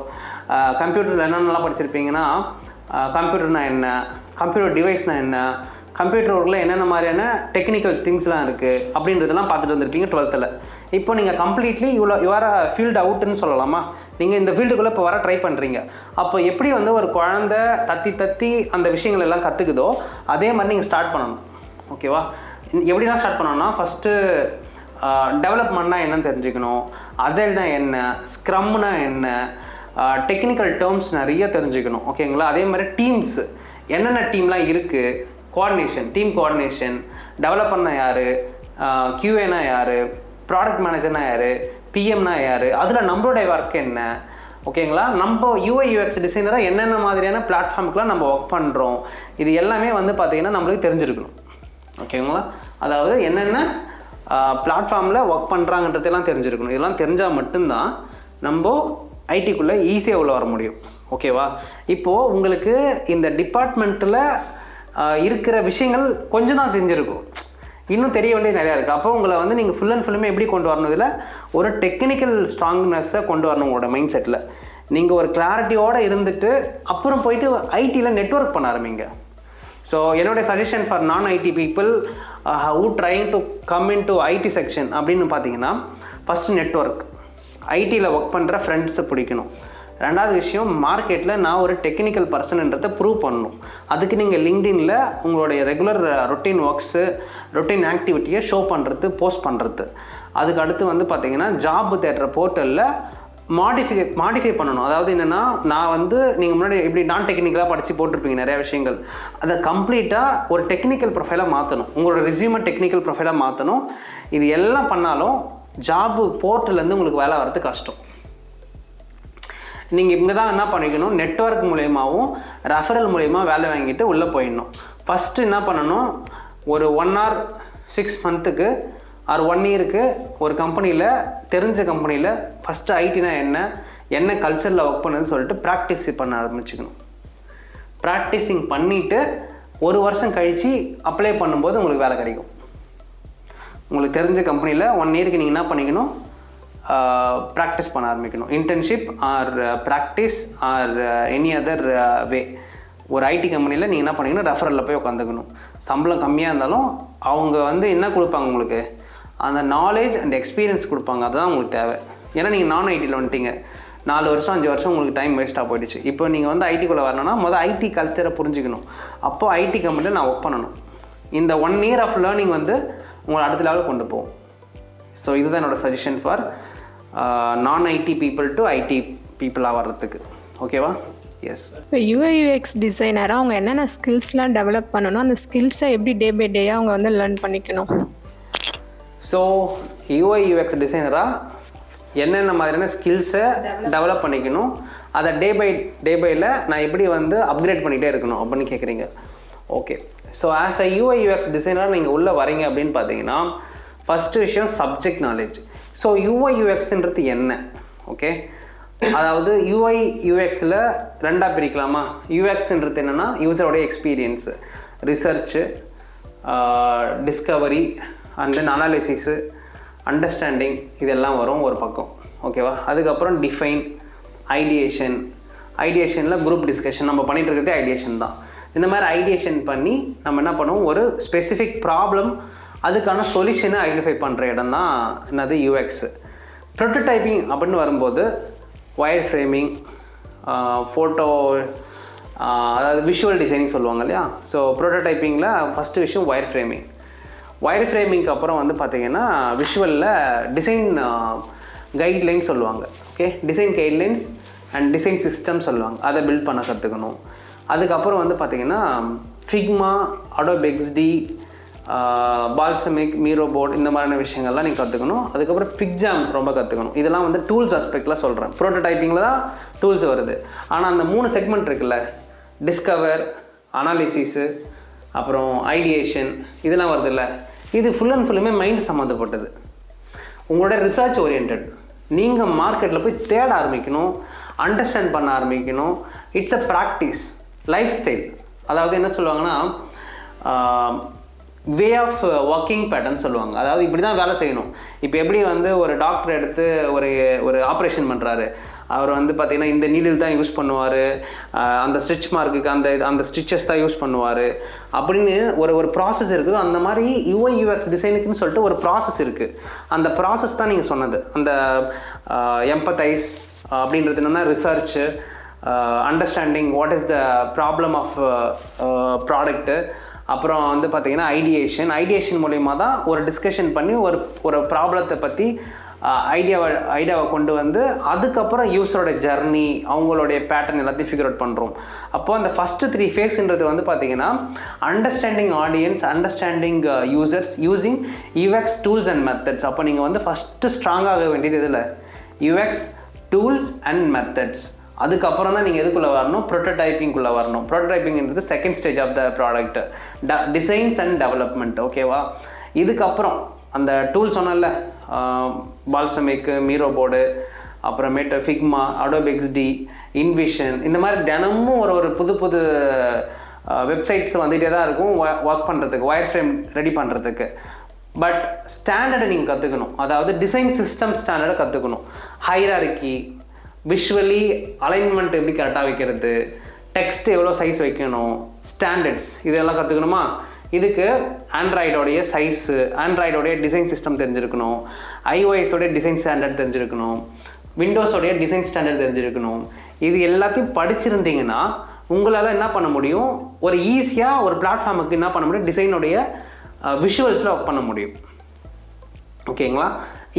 கம்ப்யூட்டரில் என்னென்னலாம் படிச்சிருப்பீங்கன்னா, கம்ப்யூட்டர்னா என்ன, கம்ப்யூட்டர் டிவைஸ்னால் என்ன, கம்ப்யூட்டர் ஒர்க்கில் என்னென்ன மாதிரியான டெக்னிக்கல் திங்ஸ்லாம் இருக்குது அப்படின்றதெல்லாம் பார்த்துட்டு வந்திருப்பீங்க 12th. இப்போ நீங்கள் கம்ப்ளீட்லி யூஆர் ஃபீல்டு அவுட்டுன்னு சொல்லலாமா, நீங்கள் இந்த ஃபீல்டுக்குள்ளே இப்போ வர ட்ரை பண்ணுறீங்க. அப்போ எப்படி வந்து ஒரு குழந்தை தத்தி அந்த விஷயங்கள் எல்லாம் கற்றுக்குதோ அதே மாதிரி நீங்கள் ஸ்டார்ட் பண்ணணும், ஓகேவா? எப்படிலாம் ஸ்டார்ட் பண்ணணும்னா, ஃபஸ்ட்டு டெவலப்மெண்ட்னா என்னன்னு தெரிஞ்சுக்கணும், அஜைல்னா என்ன, ஸ்க்ரம்னா என்ன, டெக்னிக்கல் டேர்ம்ஸ் நிறைய தெரிஞ்சுக்கணும், ஓகேங்களா? அதே மாதிரி டீம்ஸ் என்னென்ன டீம்லாம் இருக்குது, டீம் கோஆர்டினேஷன், டெவலப்பர்னா யார், QAனா யார், ப்ராடக்ட் மேனேஜர்னா யார், PMனா யார், அதில் நம்மளுடைய ஒர்க் என்ன, ஓகேங்களா? நம்ம UI UX டிசைனராக என்னென்ன மாதிரியான பிளாட்ஃபார்முக்கெலாம் நம்ம ஒர்க் பண்ணுறோம், இது எல்லாமே வந்து பார்த்திங்கன்னா நம்மளுக்கு தெரிஞ்சிருக்கணும், ஓகேங்களா? அதாவது என்னென்ன பிளாட்ஃபார்மில் ஒர்க் பண்ணுறாங்கன்றதெல்லாம் தெரிஞ்சிருக்கணும். இதெல்லாம் தெரிஞ்சால் மட்டும்தான் நம்ம ஐடிக்குள்ளே ஈஸியாக உள்ள வர முடியும், ஓகேவா? இப்போது உங்களுக்கு இந்த டிபார்ட்மெண்ட்டில் இருக்கிற விஷயங்கள் கொஞ்சம் தான் தெரிஞ்சிருக்கும், இன்னும் தெரிய வேண்டியது நிறையா இருக்குது. அப்போ உங்களை வந்து நீங்கள் ஃபுல் அண்ட் ஃபுல்லுமே எப்படி கொண்டு வரணும், இதில் ஒரு டெக்னிக்கல் ஸ்ட்ராங்னஸை கொண்டு வரணும் உங்களோட மைண்ட் செட்டில். நீங்கள் ஒரு கிளாரிட்டியோடு இருந்துட்டு அப்புறம் போயிட்டு ஐடியில் நெட்வொர்க் பண்ண ஆரம்பிங்க. ஸோ என்னுடைய suggestion for non IT people who trying to come into IT section அப்படின்னு பார்த்தீங்கன்னா, ஃபஸ்ட்டு நெட்வொர்க், ஐடியில் ஒர்க் பண்ணுற ஃப்ரெண்ட்ஸை பிடிக்கணும். ரெண்டாவது விஷயம், மார்க்கெட்டில் நான் ஒரு டெக்னிக்கல் பர்சன்ன்றதை ப்ரூவ் பண்ணணும். அதுக்கு நீங்கள் லிங்க்டின்ல உங்களுடைய ரெகுலர் ரொட்டீன் ஒர்க்ஸு, ரொட்டீன் ஆக்டிவிட்டியை ஷோ பண்ணுறது, போஸ்ட் பண்ணுறது. அதுக்கு அடுத்து வந்து பார்த்திங்கன்னா, ஜாப் தேடுற போர்ட்டலில் மாடிஃபை பண்ணணும். அதாவது என்னென்னா, நான் வந்து நீங்கள் முன்னாடி எப்படி நான் டெக்னிக்கலாக படித்து போட்டிருப்பீங்க நிறையா விஷயங்கள், அதை கம்ப்ளீட்டாக ஒரு டெக்னிக்கல் ப்ரொஃபைலாக மாற்றணும். உங்களோட ரெஸ்யூமை டெக்னிக்கல் ப்ரொஃபைலாக மாற்றணும். இது எல்லாம் பண்ணாலும் ஜாபு போர்ட்டலேருந்து உங்களுக்கு வேலை வரது கஷ்டம். நீங்கள் இங்கே தான் என்ன பண்ணிக்கணும், நெட்வொர்க் மூலயமாவும் ரெஃபரல் மூலயமா வேலை வாங்கிட்டு உள்ளே போயிடணும். ஃபஸ்ட்டு என்ன பண்ணணும், ஒரு 1 or 6 months ஆர் 1 year ஒரு கம்பெனியில், தெரிஞ்ச கம்பெனியில் ஃபஸ்ட்டு ஐடினா என்ன கல்ச்சரில் ஒர்க் பண்ணுதுன்னு சொல்லிட்டு ப்ராக்டிஸ் பண்ண ஆரம்பிச்சுக்கணும். ப்ராக்டிஸிங் பண்ணிவிட்டு 1 வருஷம் கழித்து அப்ளை பண்ணும்போது உங்களுக்கு வேலை கிடைக்கும். உங்களுக்கு தெரிஞ்ச கம்பெனியில் 1 year நீங்கள் என்ன பண்ணிக்கணும், ப்ராக்டிஸ் பண்ண ஆரம்பிக்கணும். Internship or practice or any other way. ஒரு ஐடி கம்பெனியில் நீங்கள் என்ன பண்ணிக்கணும், ரெஃபரலில் போய் உட்காந்துக்கணும். சம்பளம் கம்மியாக இருந்தாலும் அவங்க வந்து என்ன கொடுப்பாங்க, உங்களுக்கு அந்த நாலேஜ் அண்ட் எக்ஸ்பீரியன்ஸ் கொடுப்பாங்க. அதுதான் உங்களுக்கு தேவை. ஏன்னா நீங்கள் நான் ஐடியில் வந்துட்டீங்க, 4 வருஷம் 5 வருஷம் உங்களுக்கு டைம் வேஸ்ட்டாக போயிடுச்சு. இப்போ நீங்கள் வந்து ஐடிக்குள்ளே வரணும்னா முதல் ஐடி கல்ச்சரை புரிஞ்சுக்கணும். அப்போது ஐடி கம்பெனியில் நான் ஒர்க் பண்ணணும். இந்த 1 year ஆஃப் லேர்னிங் வந்து உங்களை அடுத்த லெவலில் கொண்டு போகும். ஸோ இதுதான் என்னோடய suggestion for non IT people to ID பீப்புளாக வர்றதுக்கு. ஓகேவா? எஸ். இப்போ யூஐ/யூஎக்ஸ் டிசைனராக அவங்க என்னென்ன ஸ்கில்ஸ்லாம் டெவலப் பண்ணணும், அந்த ஸ்கில்ஸை எப்படி டே பை டேயாக அவங்க வந்து லேர்ன் பண்ணிக்கணும்? ஸோ யூஐ/யூஎக்ஸ் டிசைனராக என்னென்ன மாதிரியான ஸ்கில்ஸை டெவலப் பண்ணிக்கணும், அதை டே பையில் நான் எப்படி வந்து அப்கிரேட் பண்ணிகிட்டே இருக்கணும் அப்படின்னு கேட்குறீங்க. ஓகே. ஸோ ஆஸ் அ யூஐ/யூஎக்ஸ் டிசைனராக நீங்கள் உள்ளே வரீங்க அப்படின்னு பார்த்தீங்கன்னா, ஃபஸ்ட்டு விஷயம் சப்ஜெக்ட் நாலேஜ். ஸோ யூஐ/யூஎக்ஸ்ன்றது என்ன? ஓகே, அதாவது யூஐ/யூஎக்ஸில் 2ஆக பிரிக்கலாமா? யூஎக்ஸ்ன்றது என்னென்னா யூசரோடைய experience, research, discovery and then analysis, understanding, இதெல்லாம் வரும் ஒரு பக்கம். ஓகேவா? அதுக்கப்புறம் டிஃபைன், ஐடியேஷனில் குரூப் டிஸ்கஷன், நம்ம பண்ணிகிட்டு இருக்கிறதே ஐடியேஷன் தான். இந்த மாதிரி ஐடியேஷன் பண்ணி நம்ம என்ன பண்ணுவோம், ஒரு ஸ்பெசிஃபிக் ப்ராப்ளம், அதுக்கான சொல்யூஷனை ஐடென்டிஃபை பண்ணுற இடம் தான் என்னது, யூஎக்ஸு. ப்ரோட்டோடைப்பிங் அப்படின்னு வரும்போது ஒயர் ஃப்ரேமிங், ஃபோட்டோ, அதாவது விஷுவல் டிசைனிங் சொல்லுவாங்க இல்லையா? ஸோ ப்ரோட்டோடைப்பிங்கில் ஃபஸ்ட்டு விஷயம் ஒயர் ஃப்ரேமிங். ஒயர் ஃப்ரேமிங்க்கு அப்புறம் வந்து பார்த்திங்கன்னா விஷுவலில் டிசைன் கைட்லைன்ஸ் சொல்லுவாங்க. Okay, design guidelines and design system சொல்லுவாங்க. அதை பில்ட் பண்ண கற்றுக்கணும். அதுக்கப்புறம் வந்து பார்த்திங்கன்னா Figma, Adobe XD, Balsamiq, Miro board, இந்த மாதிரியான விஷயங்கள்லாம் நீங்கள் கற்றுக்கணும். அதுக்கப்புறம் பிக்ஜாம் ரொம்ப கற்றுக்கணும். இதெல்லாம் வந்து டூல்ஸ் ஆஸ்பெக்டில் சொல்கிறேன். ப்ரோட்டோடைப்பிங்கில் தான் டூல்ஸ் வருது. ஆனால் அந்த 3 செக்மெண்ட் இருக்குல்ல, டிஸ்கவர், அனாலிசிஸு, அப்புறம் ஐடியேஷன், இதெல்லாம் வருது இல்லை, இது ஃபுல் அண்ட் ஃபுல்லுமே மைண்ட் சம்மந்தப்பட்டது. உங்களோட ரிசர்ச் ஓரியன்ட். நீங்கள் மார்க்கெட்டில் போய் தேட ஆரம்பிக்கணும், அண்டர்ஸ்டாண்ட் பண்ண ஆரம்பிக்கணும். It's a practice, life style. அதாவது என்ன சொல்லுவாங்கன்னா, வே ஆஃப் ஒர்க்கிங் பேட்டர்ன் சொல்லுவாங்க. அதாவது இப்படி தான் வேலை செய்யணும். இப்போ எப்படி வந்து ஒரு டாக்டர் எடுத்து ஒரு ஆப்ரேஷன் பண்ணுறாரு, அவர் வந்து பார்த்திங்கன்னா இந்த நீடில் தான் யூஸ் பண்ணுவார், அந்த ஸ்டிச் மார்க்குக்கு அந்த ஸ்டிச்சஸ் தான் யூஸ் பண்ணுவார் அப்படின்னு ஒரு ப்ராசஸ் இருக்குது. அந்த மாதிரி யூஐ/யூஎக்ஸ் டிசைனுக்குன்னு சொல்லிட்டு ஒரு ப்ராசஸ் இருக்குது. அந்த ப்ராசஸ் தான் நீங்கள் சொன்னது. அந்த எம்பத்தைஸ் அப்படின்றது என்னென்னா research, understanding what is the problem of product, அப்புறம் வந்து பார்த்திங்கன்னா ஐடியேஷன் மூலிமா தான் ஒரு டிஸ்கஷன் பண்ணி ஒரு ப்ராப்ளத்தை பற்றி ஐடியாவை கொண்டு வந்து அதுக்கப்புறம் யூஸரோட ஜர்னி, அவங்களுடைய பேட்டர்ன் எல்லாத்தையும் ஃபிகர் அவுட் பண்ணுறோம். அப்போது அந்த ஃபஸ்ட்டு 3 ஃபேஸ்ன்றது வந்து பார்த்திங்கன்னா understanding audience, understanding users, using UX tools and methods. அப்போ நீங்கள் வந்து ஃபஸ்ட்டு ஸ்ட்ராங்காக வேண்டியது இதில் யூஎக்ஸ் டூல்ஸ் அண்ட் மெத்தட்ஸ். அதுக்கப்புறம் தான் நீங்கள் எதுக்குள்ளே வரணும், ப்ரோட்டோடைப்பிங்குள்ளே வரணும். ப்ரோட்டோடைப்பிங்கிறது second stage of the product, designs and development. ஓகேவா? இதுக்கப்புறம் அந்த டூல் சொன்னல, பால்சமிக், மீரோ போர்டு, அப்புறமேட்டு ஃபிக்மா, அடோப் XD, இன்விஷன், இந்த மாதிரி தினமும் ஒரு புது வெப்சைட்ஸ் வந்துகிட்டே தான் இருக்கும் ஒர்க் பண்ணுறதுக்கு, ஒயர் ஃப்ரேம் ரெடி பண்ணுறதுக்கு. பட் ஸ்டாண்டர்டை நீங்கள் கற்றுக்கணும். அதாவது டிசைன் சிஸ்டம் ஸ்டாண்டர்டை கற்றுக்கணும். ஹைரார்கி, விஷுவலி அலைன்மெண்ட் எப்படி கரெக்டாக வைக்கிறது, டெக்ஸ்ட் எவ்வளோ சைஸ் வைக்கணும், ஸ்டாண்டர்ட்ஸ், இதெல்லாம் கற்றுக்கணுமா? இதுக்கு ஆண்ட்ராய்டோடைய சைஸு, ஆண்ட்ராய்டோடைய டிசைன் சிஸ்டம் தெரிஞ்சிருக்கணும், iOS-ஓடைய டிசைன் ஸ்டாண்டர்ட் தெரிஞ்சிருக்கணும், விண்டோஸோடைய டிசைன் ஸ்டாண்டர்ட் தெரிஞ்சிருக்கணும். இது எல்லாத்தையும் படிச்சிருந்தீங்கன்னா உங்களால் என்ன பண்ண முடியும், ஒரு ஈஸியாக ஒரு பிளாட்ஃபார்முக்கு என்ன பண்ண முடியும், டிசைனுடைய விஷுவல்ஸில் ஒர்க் பண்ண முடியும். ஓகேங்களா?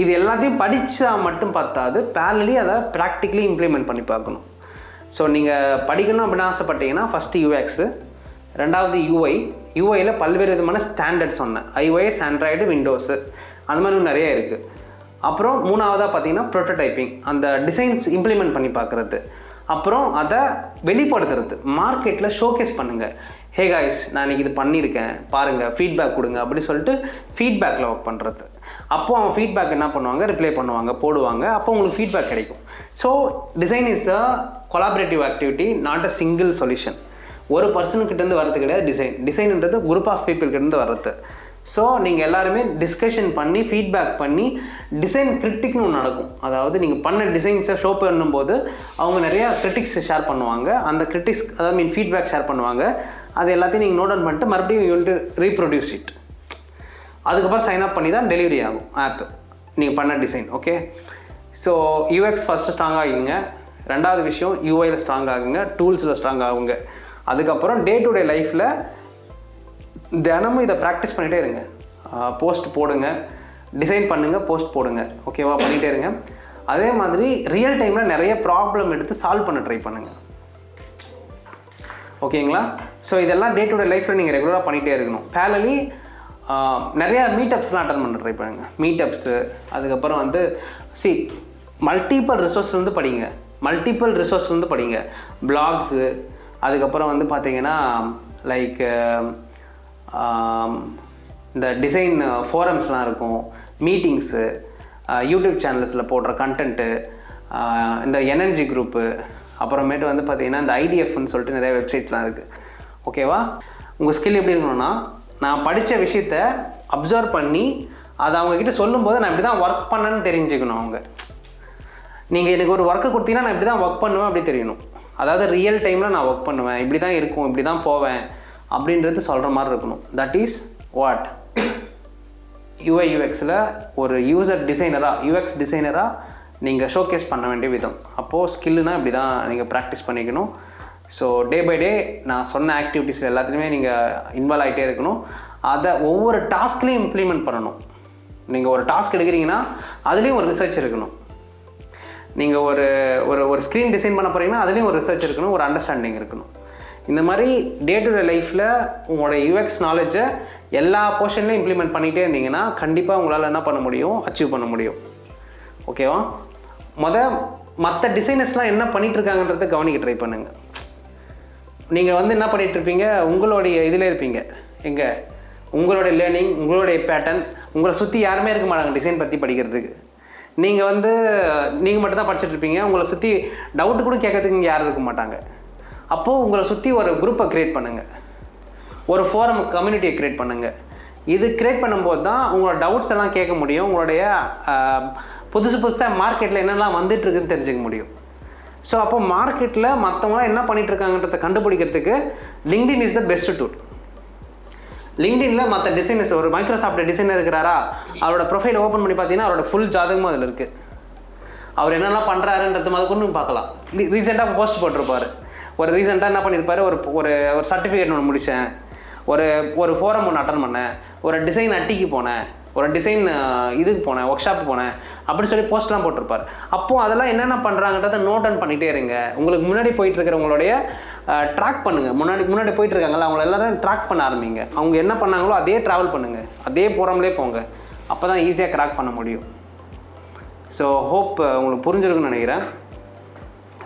இது எல்லாத்தையும் படித்தா மட்டும் பத்தாது, பேரலி அதை ப்ராக்டிக்கலி இம்ப்ளிமெண்ட் பண்ணி பார்க்கணும். ஸோ நீங்கள் படிக்கணும் அப்படின்னு ஆசைப்பட்டீங்கன்னா ஃபஸ்ட்டு யூஎக்ஸு, ரெண்டாவது யூஐயில் பல்வேறு விதமான ஸ்டாண்டர்ட் சொன்னேன், iOS, ஆண்ட்ராய்டு, விண்டோஸு, அந்த மாதிரி நிறைய இருக்குது. அப்புறம் மூணாவதாக பார்த்தீங்கன்னா ப்ரோட்டோடைப்பிங், அந்த டிசைன்ஸ் இம்ப்ளிமெண்ட் பண்ணி பார்க்குறது. அப்புறம் அதை வெளிப்படுத்துறது, மார்க்கெட்டில் ஷோகேஸ் பண்ணுங்கள். ஹே காய்ஸ், நான் இன்றைக்கி இது பண்ணியிருக்கேன் பாருங்கள், ஃபீட்பேக் கொடுங்க அப்படி சொல்லிட்டு ஃபீட்பேக்கில் ஒர்க் பண்ணுறது. அப்போது அவங்க ஃபீட்பேக் என்ன பண்ணுவாங்க, ரிப்ளை பண்ணுவாங்க, போடுவாங்க. அப்போ உங்களுக்கு ஃபீட்பேக் கிடைக்கும். So design is a collaborative activity, not a single solution. ஒரு பர்சனுக்கிட்டேருந்து வர்றது கிடையாது. டிசைன்ன்றது குரூப் ஆஃப் பீப்புள்கிட்டேருந்து வர்றது. ஸோ நீங்கள் எல்லாருமே டிஸ்கஷன் பண்ணி ஃபீட்பேக் பண்ணி டிசைன் கிரிட்டிக்னு ஒன்று நடக்கும். அதாவது நீங்கள் பண்ண டிசைன்ஸை ஷோ பண்ணும்போது அவங்க நிறையா கிரிட்டிக்ஸ் ஷேர் பண்ணுவாங்க. அந்த கிரிட்டிக்ஸ் அதாவது ஃபீட்பேக் ஷேர் பண்ணுவாங்க. அது எல்லாத்தையும் நீங்கள் நோட் டவுன் பண்ணிட்டு மறுபடியும் யூ டு ரீப்ரொடியூஸ் இட். அதுக்கப்புறம் சைன் அப் பண்ணி தான் டெலிவரி ஆகும் ஆப் நீங்கள் பண்ண design. Okay, so UX first strong ஆகுங்க. ரெண்டாவது விஷயம் யூஐயில் ஸ்ட்ராங் ஆகுங்க, டூல்ஸில் ஸ்ட்ராங் ஆகுங்க. அதுக்கப்புறம் டே டு டே லைஃப்பில் தினமும் இதை ப்ராக்டிஸ் பண்ணிகிட்டே இருங்க. போஸ்ட் போடுங்க, டிசைன் பண்ணுங்கள், போஸ்ட் போடுங்க. ஓகேவா, பண்ணிகிட்டே இருங்க. அதே மாதிரி ரியல் டைமில் நிறைய ப்ராப்ளம் எடுத்து சால்வ் பண்ண ட்ரை பண்ணுங்கள். ஓகேங்களா? ஸோ இதெல்லாம் டே டு டே லைஃப்பில் நீங்கள் ரெகுலராக பண்ணிகிட்டே இருக்கணும். பேரலி நிறையா மீட்டப்ஸ்லாம் அட்டன் பண்ண ட்ரை பண்ணுங்கள். மீட்டப்ஸு, அதுக்கப்புறம் வந்து மல்டிபிள் ரிசோர்ஸ்லேருந்து படிங்க. பிளாக்ஸு, அதுக்கப்புறம் வந்து பார்த்தீங்கன்னா லைக் இந்த டிசைன் ஃபோரம்ஸ்லாம் இருக்கும், மீட்டிங்ஸு, யூடியூப் சேனல்ஸில் போடுற கண்டென்ட்டு, இந்த எனர்ஜி குரூப்பு, அப்புறமேட்டு வந்து பார்த்திங்கன்னா இந்த ஐடிஎஃப்னு சொல்லிட்டு நிறைய வெப்சைட்ஸ்லாம் இருக்குது. ஓகேவா? உங்கள் ஸ்கில் எப்படி இருக்கணும்னா, நான் படித்த விஷயத்த அப்சர்வ் பண்ணி அதை அவங்கக்கிட்ட சொல்லும்போது நான் இப்படி தான் ஒர்க் பண்ணேன்னு தெரிஞ்சுக்கணும். அவங்க நீங்கள் எனக்கு ஒரு ஒர்க்கு கொடுத்தீங்கன்னா நான் இப்படி தான் ஒர்க் பண்ணுவேன் அப்படி தெரியணும். அதாவது ரியல் டைமில் நான் ஒர்க் பண்ணுவேன், இப்படி தான் இருக்கும், இப்படி தான் போவேன் அப்படின்றது சொல்கிற மாதிரி இருக்கணும். தட் இஸ் வாட் யூஐ யூஎக்ஸில் ஒரு யூஎக்ஸ் டிசைனராக நீங்கள் ஷோகேஸ் பண்ண வேண்டிய விதம். அப்போது ஸ்கில்லுனா இப்படி தான் நீங்கள் ப்ராக்டிஸ் பண்ணிக்கணும். ஸோ டே பை டே நான் சொன்ன ஆக்டிவிட்டீஸ் எல்லாத்துலேயுமே நீங்கள் இன்வால்வ் ஆகிட்டே இருக்கணும். அதை ஒவ்வொரு டாஸ்க்லேயும் இம்ப்ளிமெண்ட் பண்ணணும். நீங்கள் ஒரு டாஸ்க் எடுக்கிறீங்கன்னா அதுலேயும் ஒரு ரிசர்ச் இருக்கணும். நீங்கள் ஒரு ஸ்க்ரீன் டிசைன் பண்ண போகிறீங்கன்னா அதுலேயும் ஒரு ரிசர்ச் இருக்கணும், ஒரு அண்டர்ஸ்டாண்டிங் இருக்கணும். இந்த மாதிரி டே டு டே லைஃப்பில் உங்களோட யூஎக்ஸ் நாலேஜை எல்லா போர்ஷன்லையும் இம்ப்ளிமெண்ட் பண்ணிகிட்டே இருந்தீங்கன்னா கண்டிப்பாக உங்களால் என்ன பண்ண முடியும், அச்சீவ் பண்ண முடியும். ஓகேவா? மற்ற டிசைனர்ஸ்லாம் என்ன பண்ணிகிட்ருக்காங்கன்றதை கவனிக்க ட்ரை பண்ணுங்கள். நீங்கள் வந்து என்ன பண்ணிகிட்ருப்பீங்க, உங்களுடைய இதில் இருப்பீங்க, உங்களுடைய லேர்னிங், உங்களுடைய பேட்டர்ன், உங்களை சுற்றி யாருமே இருக்க மாட்டாங்க டிசைன் பற்றி படிக்கிறதுக்கு. நீங்கள் மட்டும் தான் படிச்சுட்ருப்பீங்க. உங்களை சுற்றி டவுட்டு கூட கேட்கறதுக்கு இங்கே யாரும் இருக்க மாட்டாங்க. அப்போது உங்களை சுற்றி ஒரு குரூப்பை க்ரியேட் பண்ணுங்கள், ஒரு ஃபோரம் கம்யூனிட்டியை க்ரியேட் பண்ணுங்கள். இது க்ரியேட் பண்ணும்போது தான் உங்களோட டவுட்ஸ் எல்லாம் கேட்க முடியும். உங்களுடைய புதுசாக மார்க்கெட்டில் என்னெல்லாம் வந்துட்டுருக்குன்னு தெரிஞ்சுக்க முடியும். ஸோ அப்போ மார்க்கெட்டில் மற்றவங்களாம் என்ன பண்ணிகிட்ருக்காங்கன்றதை கண்டுபிடிக்கிறதுக்கு LinkedIn is the best tool. லிங்க்டினில் மற்ற டிசைனர்ஸ், ஒரு மைக்ரோசாஃப்ட் டிசைனர் இருக்கிறாரா, அவரோட ப்ரொஃபைல் ஓப்பன் பண்ணி பார்த்தீங்கன்னா அவரோட ஃபுல் ஜாதகமும் அதில் இருக்குது. அவர் என்னெல்லாம் பண்ணுறாருன்றது மாதிரி கொண்டு பார்க்கலாம். ரீசெண்டாக போஸ்ட் போட்டிருப்பார். ரீசெண்டாக என்ன பண்ணியிருப்பார், ஒரு சர்டிஃபிகேட் ஒன்று முடித்தேன், ஒரு ஃபோரம் ஒன்று அட்டன் பண்ணேன், ஒரு டிசைன் அட்டிக்கு போனேன், ஒரு டிசைன் இதுக்கு போனேன், ஒர்க் ஷாப் போனேன் அப்படின்னு சொல்லி போஸ்ட்லாம் போட்டிருப்பார். அப்போது அதெல்லாம் என்னென்ன பண்ணுறாங்கன்றதை நோட் டவுன் பண்ணிகிட்டே இருங்க. உங்களுக்கு முன்னாடி போயிட்டுருக்கிறவங்களுடைய ட்ராக் பண்ணுங்கள். முன்னாடி போயிட்டுருக்காங்களா அவங்கள எல்லாரும் ட்ராக் பண்ண ஆரம்பிங்க. அவங்க என்ன பண்ணாங்களோ அதே ட்ராவல் பண்ணுங்கள், அதே போகிறோம்லே போங்க. அப்போ தான் ஈஸியாக கிராக் பண்ண முடியும். ஸோ ஹோப் உங்களுக்கு புரிஞ்சிருக்குன்னு நினைக்கிறேன்.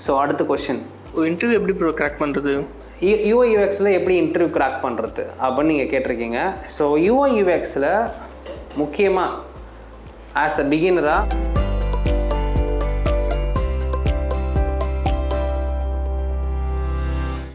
ஸோ அடுத்த கொஷின், இன்டர்வியூ எப்படி கிராக் பண்ணுறது, யூஐ யூஎக்ஸில் எப்படி இன்டர்வியூ கிராக் பண்ணுறது அப்படின்னு நீங்கள் கேட்டிருக்கீங்க. ஸோ யூஐ யூஎக்ஸில் முக்கியமாக ஆஸ் அ பிகினராக